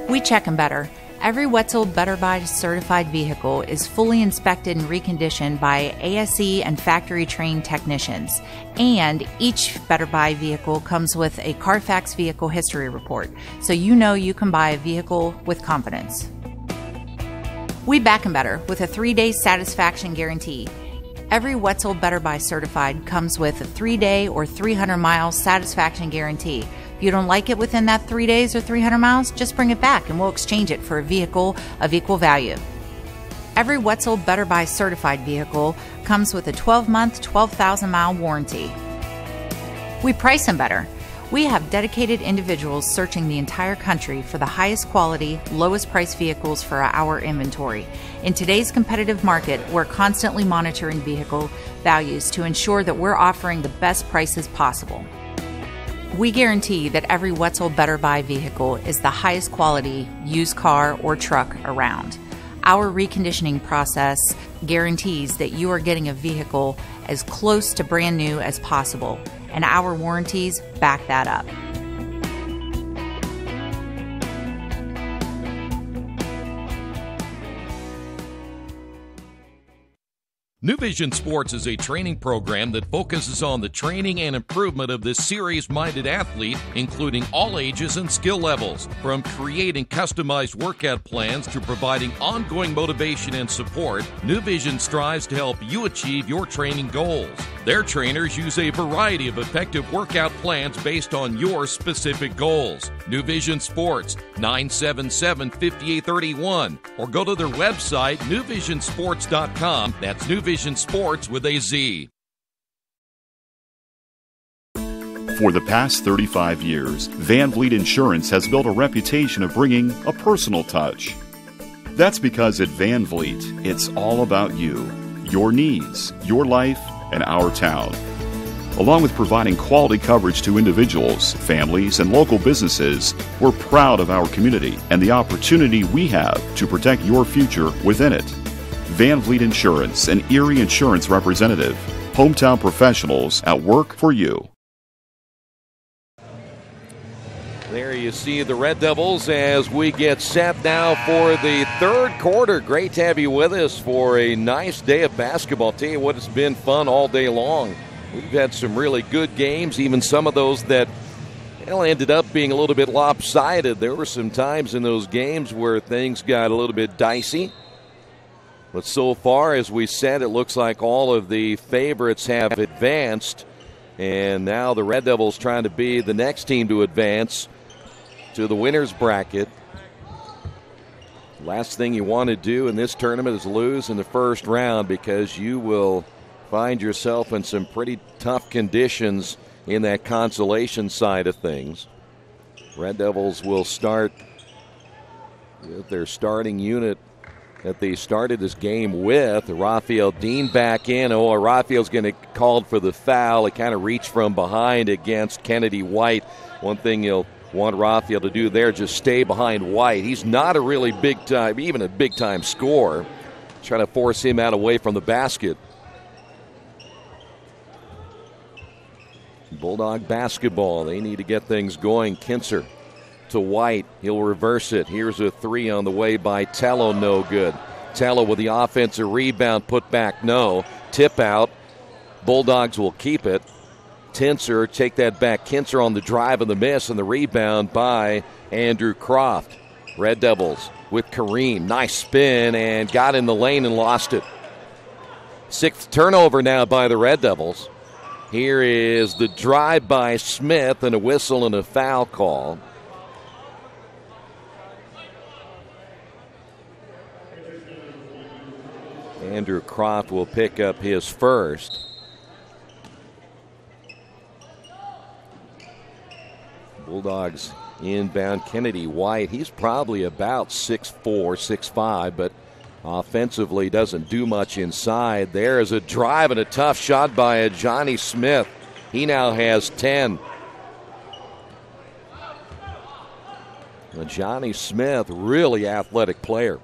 We check them better. Every Wetzel Better Buy certified vehicle is fully inspected and reconditioned by ASE and factory-trained technicians. And each Better Buy vehicle comes with a Carfax vehicle history report, so you know you can buy a vehicle with confidence. We back them better with a 3-day satisfaction guarantee. Every Wetzel Better Buy certified comes with a 3-day or 300-mile satisfaction guarantee. If you don't like it within that 3 days or 300 miles, just bring it back and we'll exchange it for a vehicle of equal value. Every Wetzel Better Buy certified vehicle comes with a 12-month, 12,000-mile warranty. We price them better. We have dedicated individuals searching the entire country for the highest quality, lowest price vehicles for our inventory. In today's competitive market, we're constantly monitoring vehicle values to ensure that we're offering the best prices possible. We guarantee that every Wetzel Better Buy vehicle is the highest quality used car or truck around. Our reconditioning process guarantees that you are getting a vehicle as close to brand new as possible, and our warranties back that up. New Vision Sports is a training program that focuses on the training and improvement of this serious-minded athlete, including all ages and skill levels. From creating customized workout plans to providing ongoing motivation and support, New Vision strives to help you achieve your training goals. Their trainers use a variety of effective workout plans based on your specific goals. New Vision Sports, 977-5831, or go to their website, newvisionsports.com. That's New Vision Sports with a Z. For the past 35 years, Van Vliet Insurance has built a reputation of bringing a personal touch. That's because at Van Vliet, it's all about you, your needs, your life, and our town. Along with providing quality coverage to individuals, families, and local businesses, we're proud of our community and the opportunity we have to protect your future within it. Van Vliet Insurance, an Erie Insurance representative. Hometown professionals at work for you. There you see the Red Devils as we get set now for the third quarter. Great to have you with us for a nice day of basketball. Tell you what, it's been fun all day long. We've had some really good games, even some of those that ended up being a little bit lopsided. There were some times in those games where things got a little bit dicey. But so far, as we said, it looks like all of the favorites have advanced. And now the Red Devils trying to be the next team to advance to the winner's bracket. Last thing you want to do in this tournament is lose in the first round, because you will find yourself in some pretty tough conditions in that consolation side of things. Red Devils will start with their starting unit that they started this game with. Raphael Dean back in. Raphael's going to call for the foul. It kind of reached from behind against Kennedy White. One thing you'll want Raphael to do there, just stay behind White. He's not a really big-time, even a big-time scorer. Trying to force him out away from the basket. Bulldog basketball. They need to get things going. Kinser to White. He'll reverse it. Here's a three on the way by Tello. No good. Tello with the offensive rebound. Put back, no. Tip out. Bulldogs will keep it. Tinser take that back. Kinser on the drive and the miss, and the rebound by Andrew Croft. Red Devils with Kareem. Nice spin and got in the lane and lost it. Sixth turnover now by the Red Devils. Here is the drive by Smith and a whistle and a foul call. Andrew Croft will pick up his first. Bulldogs inbound. Kennedy White, he's probably about 6'4", 6'5", but offensively doesn't do much inside. There is a drive and a tough shot by Johnny Smith. He now has 10. Johnny Smith, really athletic player.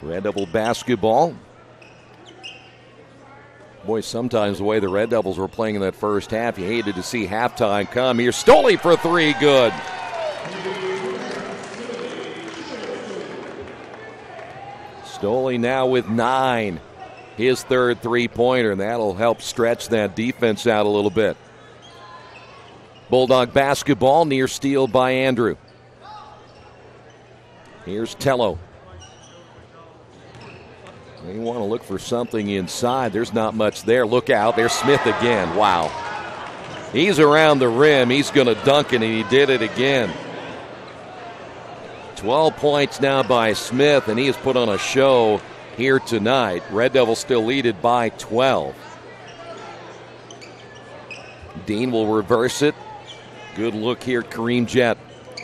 Red Devil basketball. Boy, sometimes the way the Red Devils were playing in that first half, you hated to see halftime come. Here's Stoley for three, good. Stoley now with 9. His third three-pointer, and that'll help stretch that defense out a little bit. Bulldog basketball, near steal by Andrew. Here's Tello. They want to look for something inside. There's not much there. Look out. There's Smith again. Wow. He's around the rim. He's going to dunk it, and he did it again. 12 points now by Smith, and he has put on a show here tonight. Red Devils still lead it by 12. Dean will reverse it. Good look here, Kareem Jett.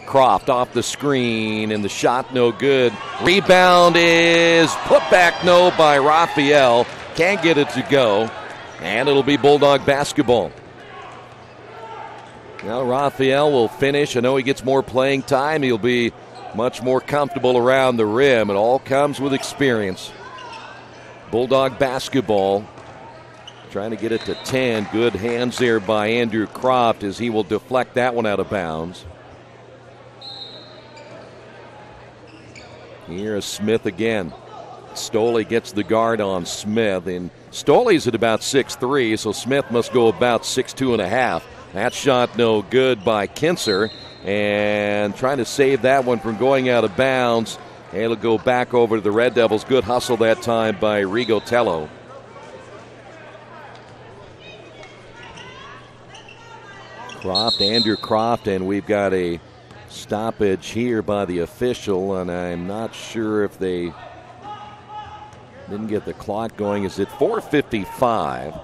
Croft off the screen, and the shot no good. Rebound is put back no by Raphael. Can't get it to go, and it'll be Bulldog basketball. Now Raphael will finish. I know he gets more playing time. He'll be much more comfortable around the rim. It all comes with experience. Bulldog basketball. Trying to get it to 10. Good hands there by Andrew Croft as he will deflect that one out of bounds. Here's Smith again. Stoley gets the guard on Smith, and Stoley's at about 6'3", so Smith must go about 6'2.5". That shot no good by Kinser, and trying to save that one from going out of bounds. And it'll go back over to the Red Devils. Good hustle that time by Rigo Tello. Andrew Croft, and we've got a stoppage here by the official, and I'm not sure if they didn't get the clock going. Is it 4:55?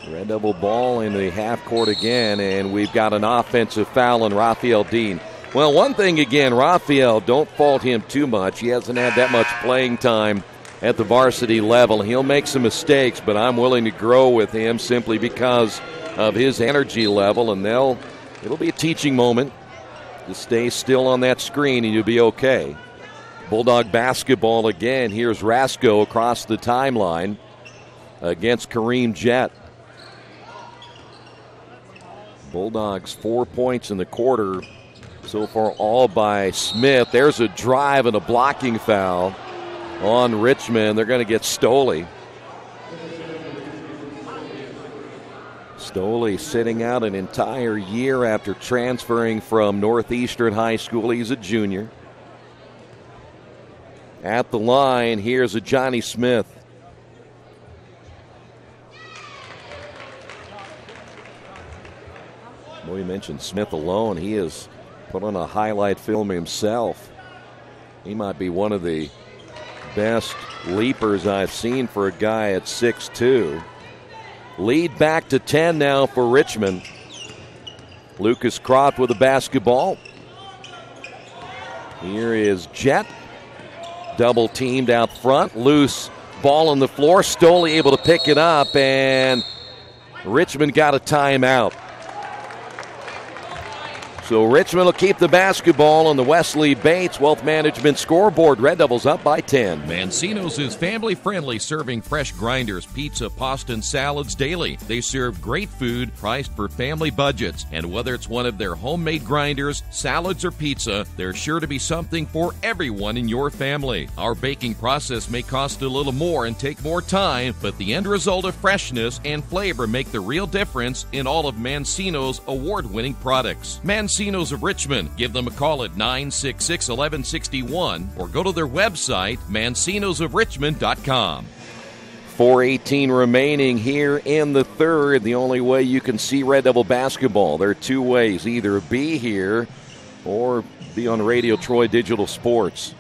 Red Devil ball in the half court again, and we've got an offensive foul on Raphael Dean. Well, one thing again, Raphael, don't fault him too much. He hasn't had that much playing time at the varsity level. He'll make some mistakes, but I'm willing to grow with him simply because of his energy level, and it'll be a teaching moment. Just stay still on that screen and you'll be okay. Bulldog basketball again. Here's Rasko across the timeline against Kareem Jett. Bulldogs 4 points in the quarter so far, all by Smith. There's a drive and a blocking foul on Richmond. They're going to get Stoley. Stoley sitting out an entire year after transferring from Northeastern High School. He's a junior. At the line, here's a Johnny Smith. Well, we mentioned Smith alone. He has put on a highlight film himself. He might be one of the best leapers I've seen for a guy at 6'2". Lead back to 10 now for Richmond. Lucas Croft with the basketball. Here is Jett. Double teamed out front. Loose ball on the floor. Stoley able to pick it up, and Richmond got a timeout. So Richmond will keep the basketball on the Wesley Bates Wealth Management scoreboard. Red Devils up by 10. Mancino's is family-friendly, serving fresh grinders, pizza, pasta, and salads daily. They serve great food priced for family budgets. And whether it's one of their homemade grinders, salads, or pizza, there's sure to be something for everyone in your family. Our baking process may cost a little more and take more time, but the end result of freshness and flavor make the real difference in all of Mancino's award-winning products. Mancino's of Richmond. Give them a call at 966-1161 or go to their website, mancinosofrichmond.com. 4:18 remaining here in the third. The only way you can see Red Devil basketball, there are two ways. Either be here or be on Radio Troy Digital Sports.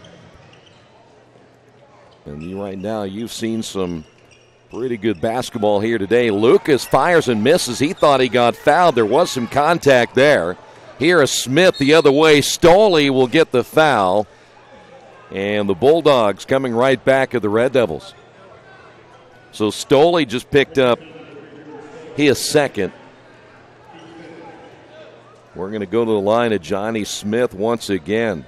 And right now, you've seen some pretty good basketball here today. Lucas fires and misses. He thought he got fouled. There was some contact there. Here is Smith the other way. Stoley will get the foul. And the Bulldogs coming right back at the Red Devils. So Stoley just picked up his second. We're going to go to the line of Johnny Smith once again.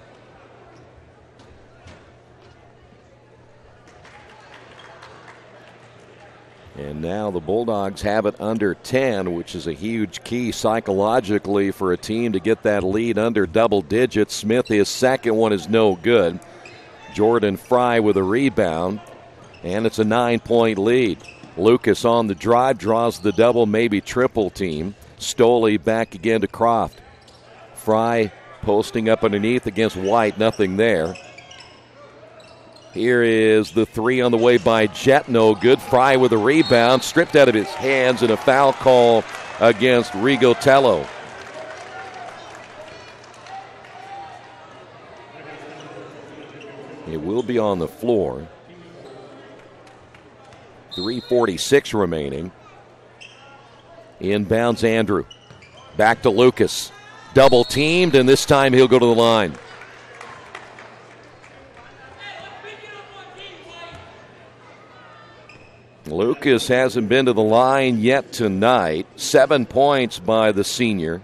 And And now the Bulldogs have it under 10, which is a huge key psychologically for a team to get that lead under double digits. Smith, his second one is no good. Jordan Fry with a rebound, and it's a 9-point lead. Lucas on the drive, draws the double, maybe triple team. Stoley back again to Croft. Fry posting up underneath against White, nothing there. Here is the three on the way by Jet, no good. Fry with a rebound, stripped out of his hands, and a foul call against Rigotello. It will be on the floor. 3:46 remaining. Inbounds Andrew. Back to Lucas. Double teamed, and this time he'll go to the line. Lucas hasn't been to the line yet tonight. 7 points by the senior.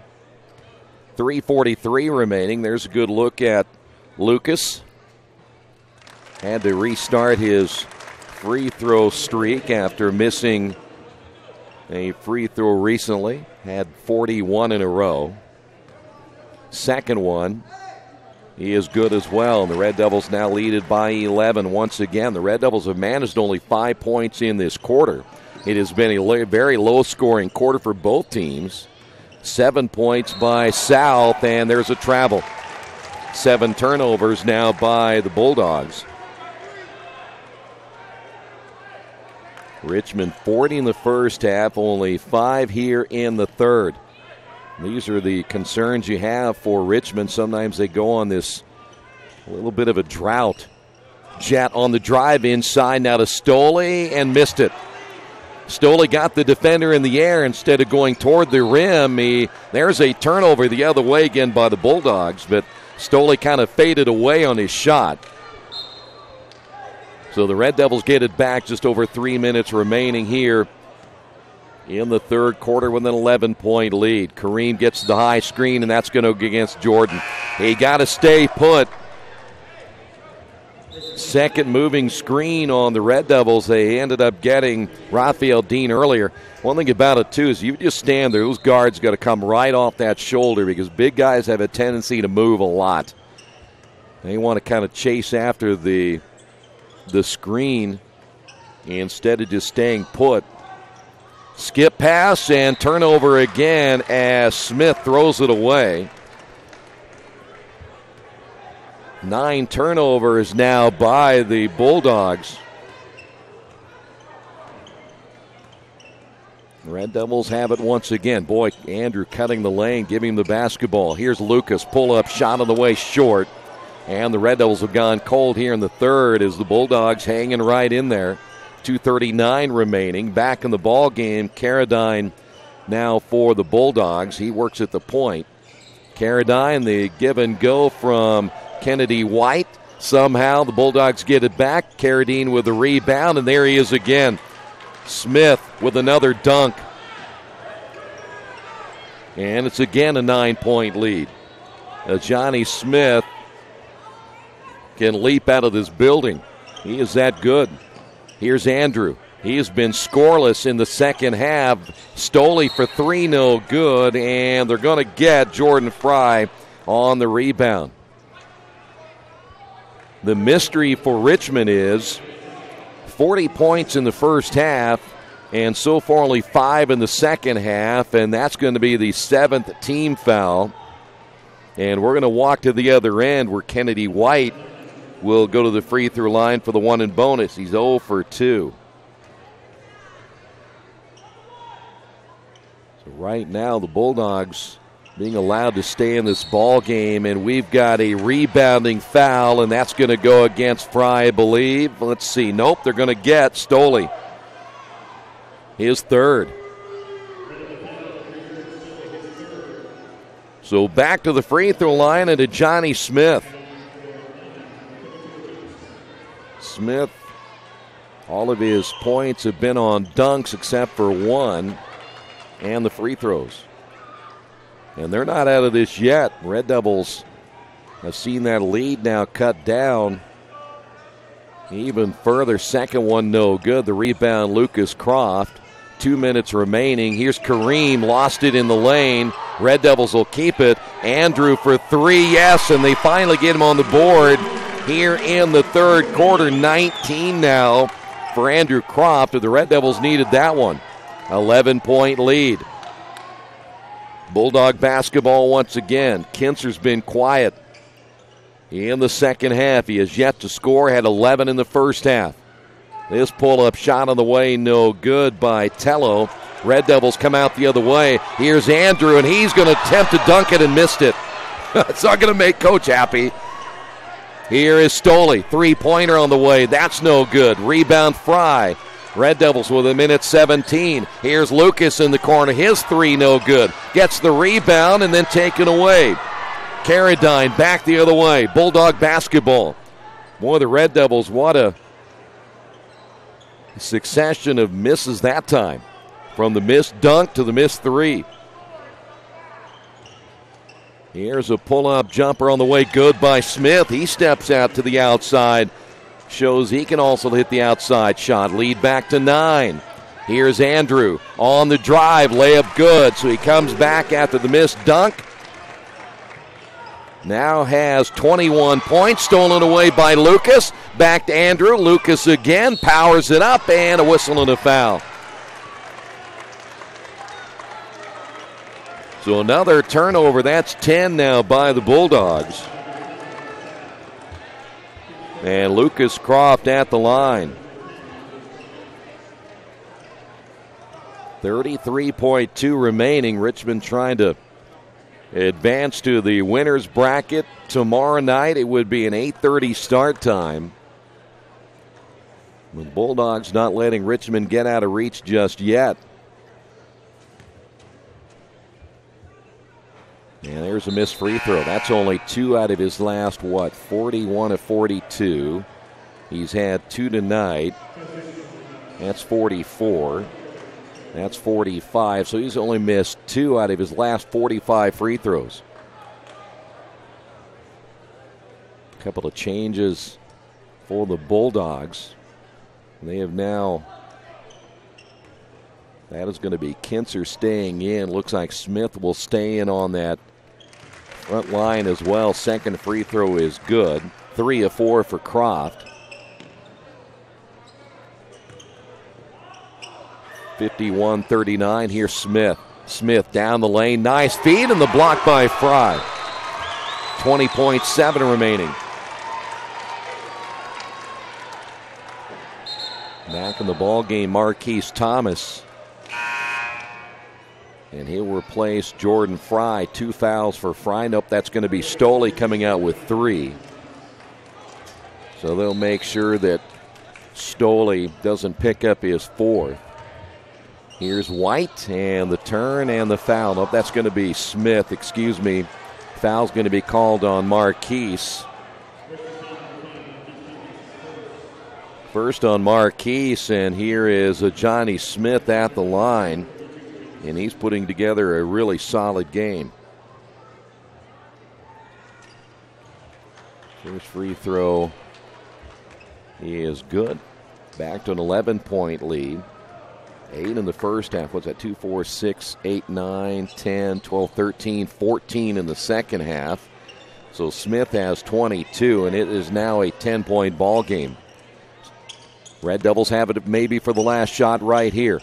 3:43 remaining. There's a good look at Lucas. Had to restart his free throw streak after missing a free throw recently. Had 41 in a row. Second one, he is good as well. And the Red Devils now lead it by 11 once again. The Red Devils have managed only 5 points in this quarter. It has been a very low-scoring quarter for both teams. 7 points by South, and there's a travel. 7 turnovers now by the Bulldogs. Richmond 40 in the first half, only 5 here in the third. These are the concerns you have for Richmond. Sometimes they go on this little bit of a drought. Jet on the drive inside now to Stoley and missed it. Stoley got the defender in the air instead of going toward the rim. There's a turnover the other way again by the Bulldogs, but Stoley kind of faded away on his shot. So the Red Devils get it back, just over 3 minutes remaining here in the third quarter with an 11-point lead. Kareem gets the high screen, and that's going to go against Jordan. He got to stay put. Second moving screen on the Red Devils. They ended up getting Raphael Dean earlier. One thing about it, too, is you just stand there. Those guards got to come right off that shoulder because big guys have a tendency to move a lot. They want to kind of chase after the screen instead of just staying put. Skip pass and turnover again as Smith throws it away. 9 turnovers now by the Bulldogs. Red Devils have it once again. Boy, Andrew cutting the lane, giving him the basketball. Here's Lucas, pull-up shot on the way short. And the Red Devils have gone cold here in the third as the Bulldogs hanging right in there. 2:39 remaining. Back in the ball game. Carradine now for the Bulldogs. He works at the point. Carradine, the give and go from Kennedy White. Somehow the Bulldogs get it back. Carradine with the rebound, and there he is again. Smith with another dunk. And it's again a 9-point lead. Johnny Smith can leap out of this building. He is that good. Here's Andrew. He has been scoreless in the second half. Stoley for 3, no good, and they're going to get Jordan Fry on the rebound. The mystery for Richmond is 40 points in the first half, and so far only 5 in the second half, and that's going to be the 7th team foul. And we're going to walk to the other end where Kennedy White will go to the free throw line for the 1 and bonus. He's 0 for 2. So right now the Bulldogs being allowed to stay in this ball game, and we've got a rebounding foul, and that's going to go against Fry, I believe. Let's see. Nope, they're going to get Stoley. His third. So back to the free throw line and to Johnny Smith. Smith, all of his points have been on dunks except for 1 and the free throws. And they're not out of this yet. Red Devils have seen that lead now cut down Even further, second one no good. The rebound, Lucas Croft. 2 minutes remaining. Here's Kareem, lost it in the lane. Red Devils will keep it. Andrew for three, yes, and they finally get him on the board here in the third quarter. 19 now for Andrew Croft. The Red Devils needed that one. 11-point lead. Bulldog basketball once again. Kinser's been quiet in the second half. He has yet to score, had 11 in the first half. This pull-up shot on the way, no good by Tello. Red Devils come out the other way. Here's Andrew, and he's going to attempt to dunk it and missed it. It's not going to make Coach happy. Here is Stoley, three-pointer on the way. That's no good. Rebound Fry. Red Devils with a minute 17. Here's Lucas in the corner. His three no good. Gets the rebound and then taken away. Carradine back the other way. Bulldog basketball. Boy, the Red Devils, what a succession of misses that time. From the missed dunk to the missed three. Here's a pull-up jumper on the way. Good by Smith. He steps out to the outside. Shows he can also hit the outside shot. Lead back to 9. Here's Andrew on the drive. Layup good. So he comes back after the missed dunk. Now has 21 points. Stolen away by Lucas. Back to Andrew. Lucas again. Powers it up. And a whistle and a foul. So another turnover. That's 10 now by the Bulldogs. And Lucas Croft at the line. 33.2 remaining. Richmond trying to advance to the winner's bracket. Tomorrow night it would be an 8:30 start time. The Bulldogs not letting Richmond get out of reach just yet. And there's a missed free throw. That's only 2 out of his last, 41 of 42. He's had 2 tonight. That's 44. That's 45. So he's only missed 2 out of his last 45 free throws. A couple of changes for the Bulldogs. They have now, that is going to be Kinser staying in. Looks like Smith will stay in on that front line as well. Second free throw is good. 3 of 4 for Croft. 51-39. Here's Smith. Smith down the lane. Nice feed and the block by Fry. 20.7 remaining. Back in the ball game, Marquise Thomas. And he'll replace Jordan Fry. 2 fouls for Fry. Nope, that's going to be Stoley coming out with 3. So they'll make sure that Stoley doesn't pick up his 4th. Here's White, and the turn and the foul. Nope, that's going to be Smith, excuse me. Foul's going to be called on Marquise. First on Marquise, and here is Johnny Smith at the line. And he's putting together a really solid game. First free throw is good. Back to an 11-point lead. 8 in the first half. What's that? 2, 4, 6, 8, 9, 10, 12, 13, 14 in the second half. So Smith has 22, and it is now a 10-point ball game. Red Devils have it maybe for the last shot right here.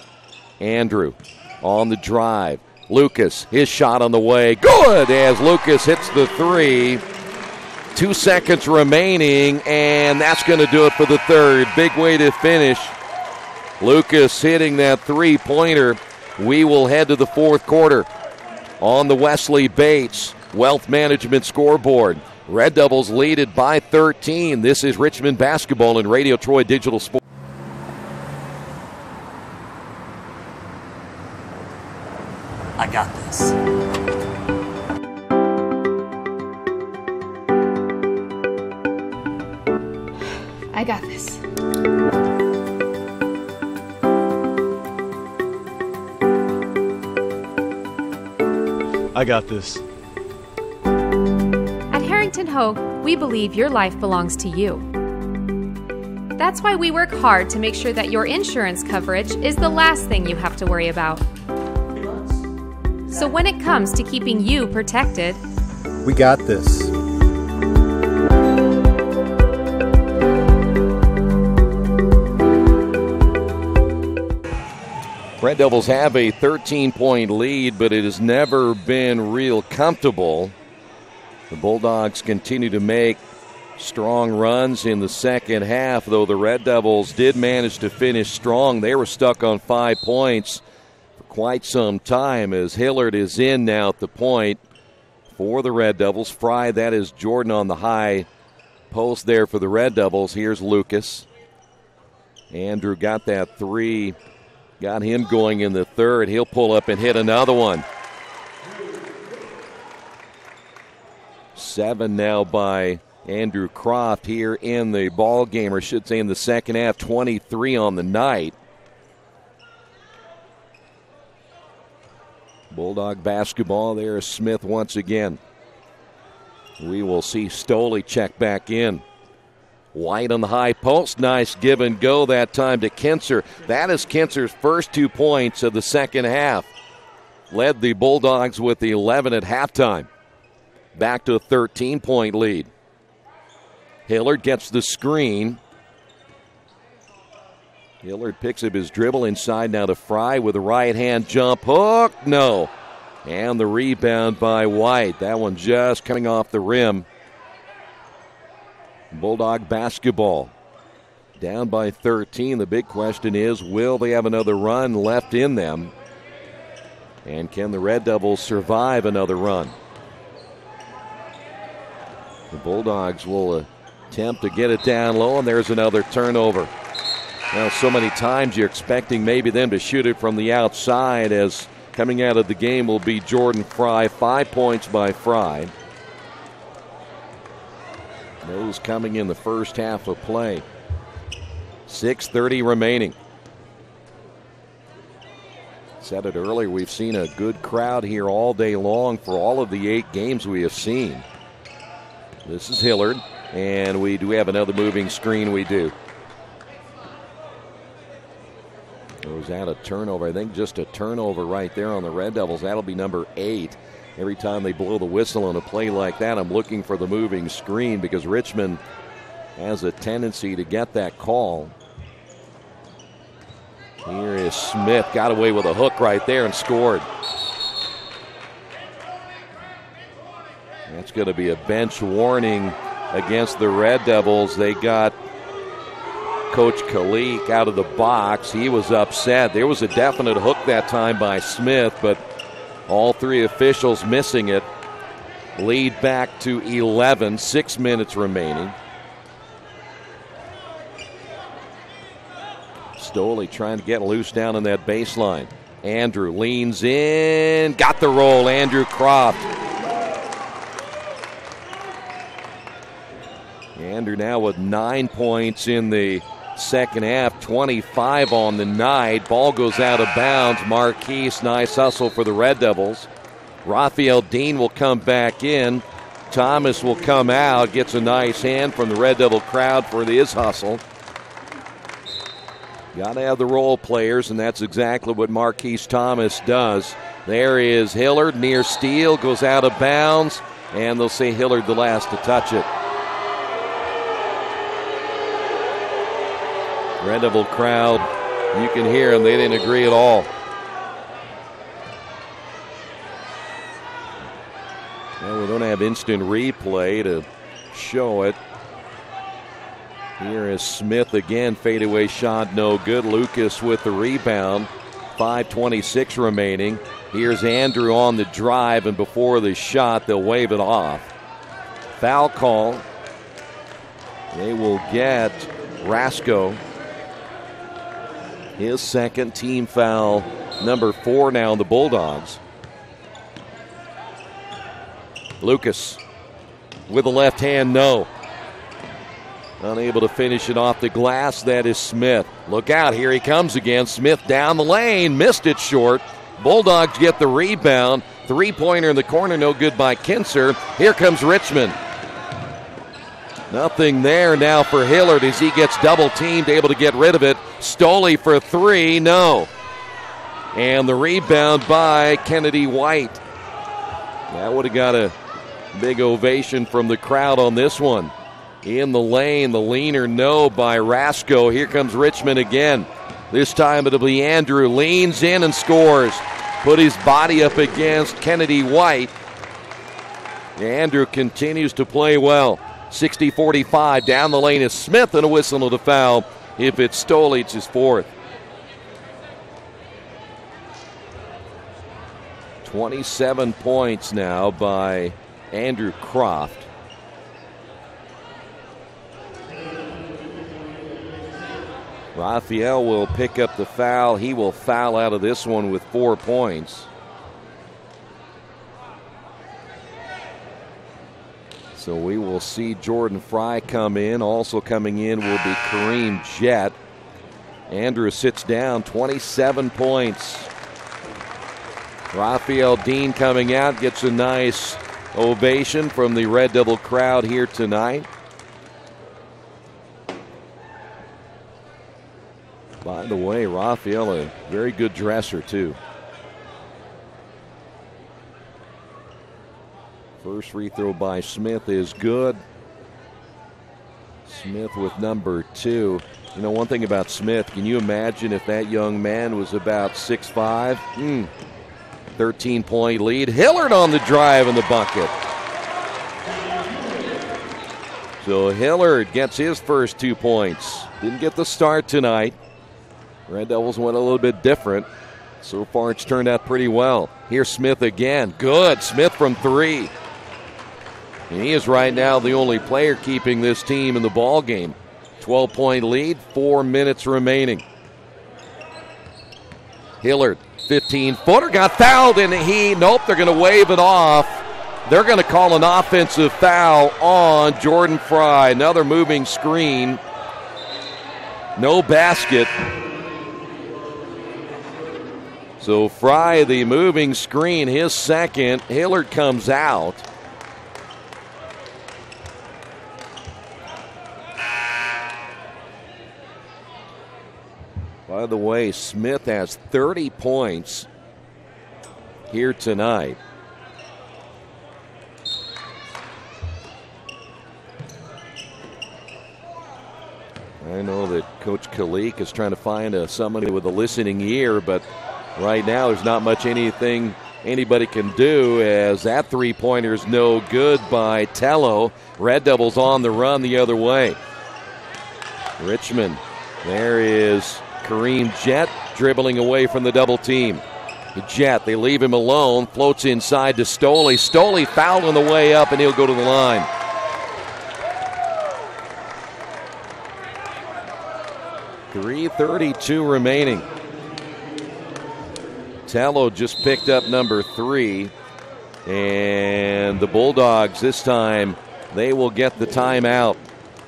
Andrew on the drive. Lucas, his shot on the way. Good as Lucas hits the 3. 2 seconds remaining, and that's going to do it for the third. Big way to finish. Lucas hitting that 3-pointer. We will head to the fourth quarter on the Wesley Bates Wealth Management scoreboard. Red Devils lead it by 13. This is Richmond basketball and Radio Troy Digital Sports. I got this. I got this. I got this. At Harrington Hogue, we believe your life belongs to you. That's why we work hard to make sure that your insurance coverage is the last thing you have to worry about. So when it comes to keeping you protected, we got this. Red Devils have a 13-point lead, but it has never been real comfortable. The Bulldogs continue to make strong runs in the second half, though the Red Devils did manage to finish strong. They were stuck on 5 points for quite some time as Hillard is in now at the point for the Red Devils. Fry, that is Jordan on the high post there for the Red Devils. Here's Lucas. Andrew got that three. Got him going in the third. He'll pull up and hit another one. 7 now by Andrew Croft here in the ball game, or should say in the second half. 23 on the night. Bulldog basketball. There is Smith once again. We will see Stoley check back in. White on the high post. Nice give and go that time to Kinser. That is Kinser's first 2 points of the second half. Led the Bulldogs with 11 at halftime. Back to a 13-point lead. Hillard gets the screen. Hillard picks up his dribble inside now to Fry with a right-hand jump hook. No. And the rebound by White. That one just coming off the rim. Bulldog basketball down by 13. The big question is, will they have another run left in them? And can the Red Devils survive another run? The Bulldogs will attempt to get it down low, and there's another turnover. Now, so many times you're expecting maybe them to shoot it from the outside, as coming out of the game will be Jordan Fry. 5 points by Fry. Those coming in the first half of play. 6:30 remaining. Said it earlier, we've seen a good crowd here all day long for all of the 8 games we have seen. This is Hillard, and we do have another moving screen. We do. Goes out a turnover. I think just a turnover right there on the Red Devils. That'll be number 8. Every time they blow the whistle on a play like that, I'm looking for the moving screen because Richmond has a tendency to get that call. Here is Smith. Got away with a hook right there and scored. That's going to be a bench warning against the Red Devils. They got Coach Kalik out of the box. He was upset. There was a definite hook that time by Smith, but all 3 officials missing it. Lead back to 11, 6 minutes remaining. Stoley trying to get loose down on that baseline. Andrew leans in, got the roll, Andrew Croft. Andrew now with 9 points in the second half, 25 on the night. Ball goes out of bounds. Marquise, nice hustle for the Red Devils. Raphael Dean will come back in. Thomas will come out, gets a nice hand from the Red Devil crowd for his hustle. Got to have the role players, and that's exactly what Marquise Thomas does. There is Hillard near steal, goes out of bounds, and they'll say Hillard the last to touch it. Red Devil crowd, you can hear them. They didn't agree at all. Well, we don't have instant replay to show it. Here is Smith again. Fadeaway shot, no good. Lucas with the rebound. 5:26 remaining. Here's Andrew on the drive, and before the shot, they'll wave it off. Foul call. They will get Rasco. His second team foul, number 4 now on the Bulldogs. Lucas with the left hand, no. Unable to finish it off the glass. That is Smith. Look out, here he comes again. Smith down the lane, missed it short. Bulldogs get the rebound. 3-pointer in the corner, no good by Kinser. Here comes Richmond. Nothing there now for Hillard as he gets double-teamed, able to get rid of it. Stoley for three, no. And the rebound by Kennedy White. That would have got a big ovation from the crowd on this one. In the lane, the leaner no by Rasco. Here comes Richmond again. This time it'll be Andrew. Leans in and scores. Put his body up against Kennedy White. Andrew continues to play well. 60-45 down the lane is Smith, and a whistle to foul. If it's Stoley, it's his fourth. 27 points now by Andrew Croft. Raphael will pick up the foul. He will foul out of this one with 4 points. So we will see Jordan Fry come in. Also coming in will be Kareem Jett. Andrew sits down, 27 points. Raphael Dean coming out, gets a nice ovation from the Red Devil crowd here tonight. By the way, Raphael, a very good dresser, too. First free throw by Smith is good. Smith with number 2. You know, one thing about Smith, can you imagine if that young man was about 6'5"? 13-point lead. Hillard on the drive in the bucket. So Hillard gets his first 2 points. Didn't get the start tonight. Red Devils went a little bit different. So far it's turned out pretty well. Here's Smith again. Good. Smith from 3. And he is right now the only player keeping this team in the ball game. 12-point lead, 4 minutes remaining. Hillard, 15-footer, got fouled, and nope, they're going to wave it off. They're going to call an offensive foul on Jordan Fry. Another moving screen. No basket. So Fry, the moving screen, his second. Hillard comes out. By the way, Smith has 30 points here tonight. I know that Coach Kalik is trying to find somebody with a listening ear, but right now there's not much anything anybody can do as that three-pointer is no good by Tello. Red Devils on the run the other way. Richmond, there is Kareem Jett dribbling away from the double team. Jett, they leave him alone, floats inside to Stoley. Stoley fouled on the way up, and he'll go to the line. .332 remaining. Tello just picked up number 3, and the Bulldogs this time, they will get the timeout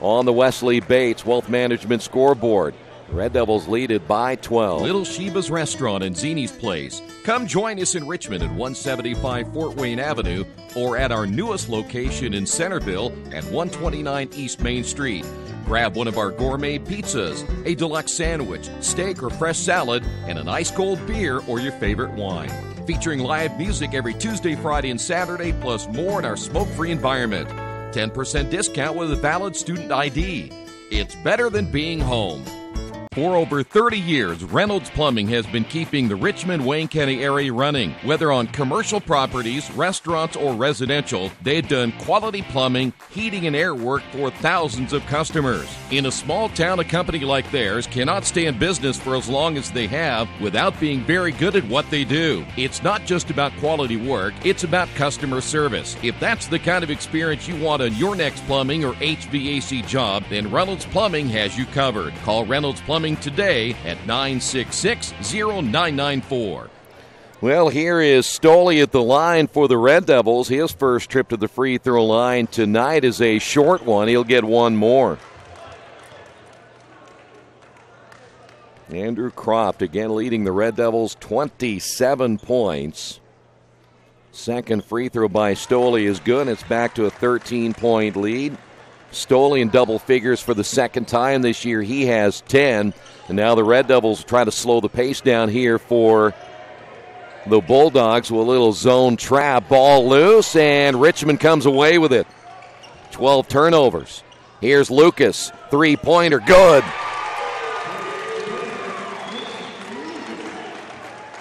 on the Wesley Bates Wealth Management scoreboard. Red Devils lead it by 12. Little Sheba's Restaurant and Zini's Place. Come join us in Richmond at 175 Fort Wayne Avenue or at our newest location in Centerville at 129 East Main Street. Grab one of our gourmet pizzas, a deluxe sandwich, steak or fresh salad, and an ice-cold beer or your favorite wine. Featuring live music every Tuesday, Friday, and Saturday, plus more in our smoke-free environment. 10% discount with a valid student ID. It's better than being home. For over 30 years, Reynolds Plumbing has been keeping the Richmond-Wayne County area running. Whether on commercial properties, restaurants, or residential, they've done quality plumbing, heating, and air work for thousands of customers. In a small town, a company like theirs cannot stay in business for as long as they have without being very good at what they do. It's not just about quality work, it's about customer service. If that's the kind of experience you want on your next plumbing or HVAC job, then Reynolds Plumbing has you covered. Call Reynolds Plumbing today at 966-0994. Well, here is Stoley at the line for the Red Devils. His first trip to the free throw line tonight is a short one. He'll get one more. Andrew Croft again leading the Red Devils, 27 points. Second free throw by Stoley is good. It's back to a 13-point lead. Stolle in double figures for the second time this year. He has 10. And now the Red Devils try to slow the pace down here for the Bulldogs with a little zone trap. Ball loose, and Richmond comes away with it. 12 turnovers. Here's Lucas. Three-pointer, good.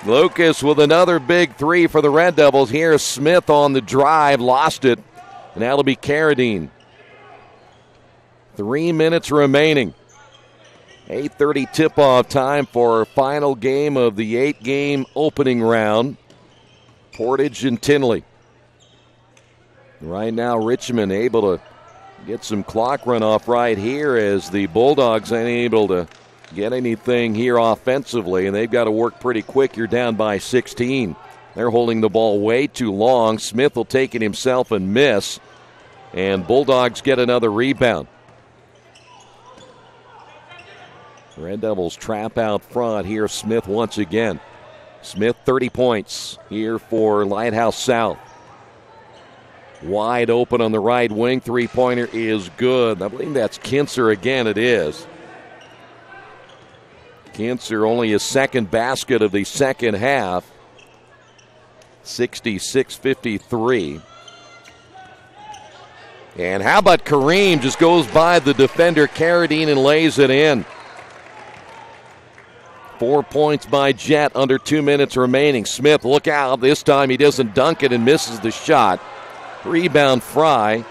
Lucas with another big three for the Red Devils. Here's Smith on the drive, lost it. And that'll be Carradine. 3 minutes remaining. 8:30 tip-off time for our final game of the 8-game opening round. Portage and Tinley. Right now, Richmond able to get some clock runoff right here as the Bulldogs ain't able to get anything here offensively, and they've got to work pretty quick. You're down by 16. They're holding the ball way too long. Smith will take it himself and miss, and Bulldogs get another rebound. Red Devils trap out front. Here Smith once again. Smith 30 points here for Lighthouse South. Wide open on the right wing. Three-pointer is good. I believe that's Kinser again. It is. Kinser only his second basket of the second half. 66-53. And how about Kareem just goes by the defender Carradine and lays it in. 4 points by Jet, under 2 minutes remaining. Smith, look out. This time he doesn't dunk it and misses the shot. Rebound Fry.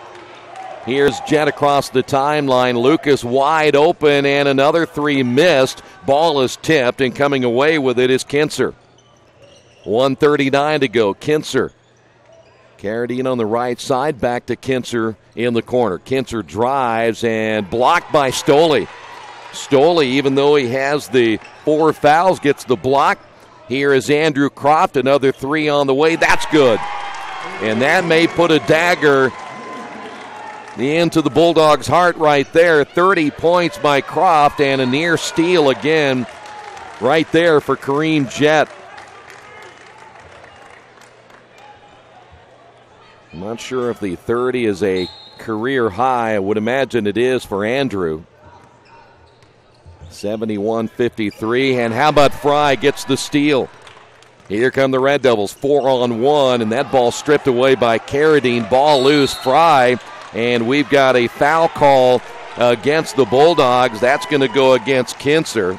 Here's Jet across the timeline. Lucas wide open, and another three missed. Ball is tipped, and coming away with it is Kinser. 1:39 to go. Kinser. Carradine on the right side. Back to Kinser in the corner. Kinser drives and blocked by Stolle. Stolle, even though he has the 4 fouls, gets the block. Here is Andrew Croft, another three on the way. That's good. And that may put a dagger into the Bulldogs' heart right there. 30 points by Croft and a near steal again right there for Kareem Jet. I'm not sure if the 30 is a career high. I would imagine it is for Andrew. 71-53, and how about Fry gets the steal? Here come the Red Devils, 4-on-1, and that ball stripped away by Carradine. Ball loose, Fry, and we've got a foul call against the Bulldogs. That's going to go against Kinser.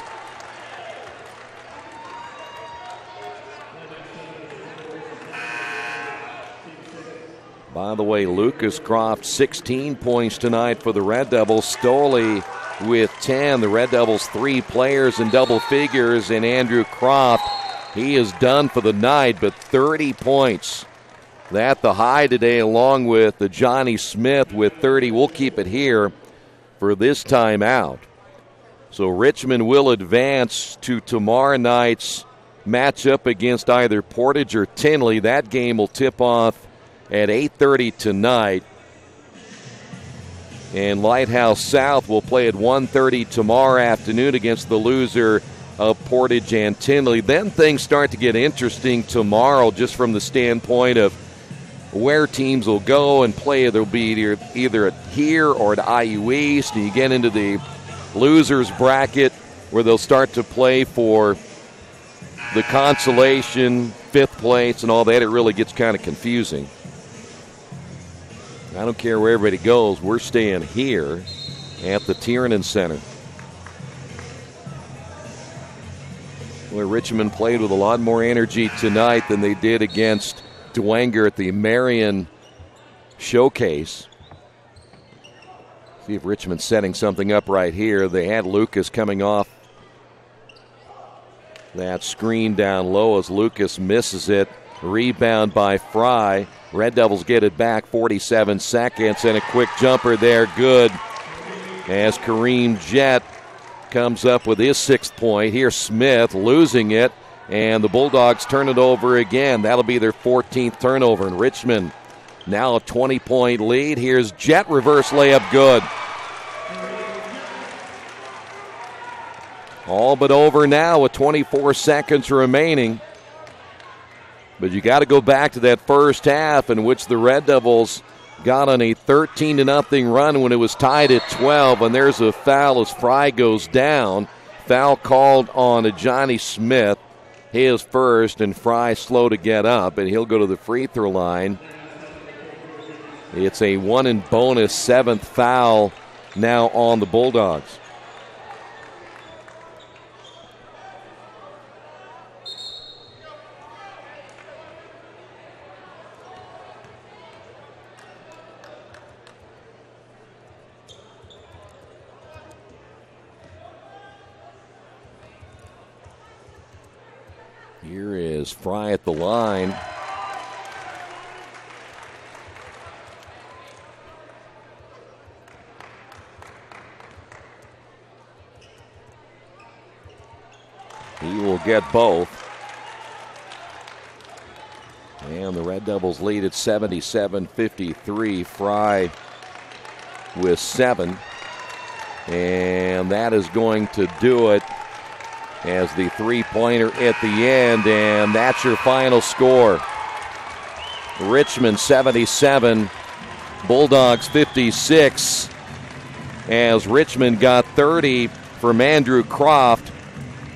By the way, Lucas Croft, 16 points tonight for the Red Devils. Stolle with 10. The Red Devils, 3 players in double figures, and Andrew Croft, he is done for the night, but 30 points. That the high today, along with the Johnny Smith with 30. We'll keep it here for this time out. So Richmond will advance to tomorrow night's matchup against either Portage or Tinley. That game will tip off at 8:30 tonight. And Lighthouse South will play at 1:30 tomorrow afternoon against the loser of Portage and Tinley. Then things start to get interesting tomorrow, just from the standpoint of where teams will go and play. They'll be either here or at IU East, and you get into the losers bracket where they'll start to play for the consolation, 5th place, and all that. It really gets kind of confusing. I don't care where everybody goes. We're staying here at the Tiernan Center, where Richmond played with a lot more energy tonight than they did against Dwenger at the Marion Showcase. See if Richmond's setting something up right here. They had Lucas coming off that screen down low as Lucas misses it. Rebound by Fry. Red Devils get it back, 47 seconds, and a quick jumper there, good. As Kareem Jet comes up with his 6th point. Here's Smith losing it, and the Bulldogs turn it over again. That'll be their 14th turnover, and Richmond now a 20-point lead. Here's Jet, reverse layup, good. All but over now with 24 seconds remaining. But you got to go back to that first half in which the Red Devils got on a 13-0 run when it was tied at 12, and there's a foul as Fry goes down. Foul called on Johnny Smith, his first, and Fry slow to get up, and he'll go to the free throw line. It's a 1 and bonus 7th foul now on the Bulldogs. Here is Fry at the line. He will get both. And the Red Devils lead at 77-53. Fry with 7. And that is going to do it as the three-pointer at the end. And that's your final score. Richmond 77, Bulldogs 56. As Richmond got 30 from Andrew Croft,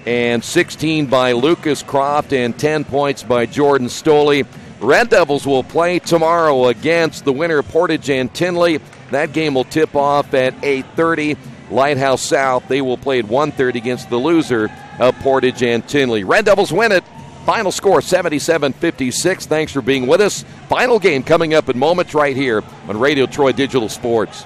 and 16 by Lucas Croft, and 10 points by Jordan Stoley. Red Devils will play tomorrow against the winner of Portage and Tinley. That game will tip off at 8:30. Lighthouse South, they will play at 1:30 against the loser of Portage and Tinley. Red Devils win it. Final score 77-56. Thanks for being with us. Final game coming up in moments right here on Radio Troy Digital Sports.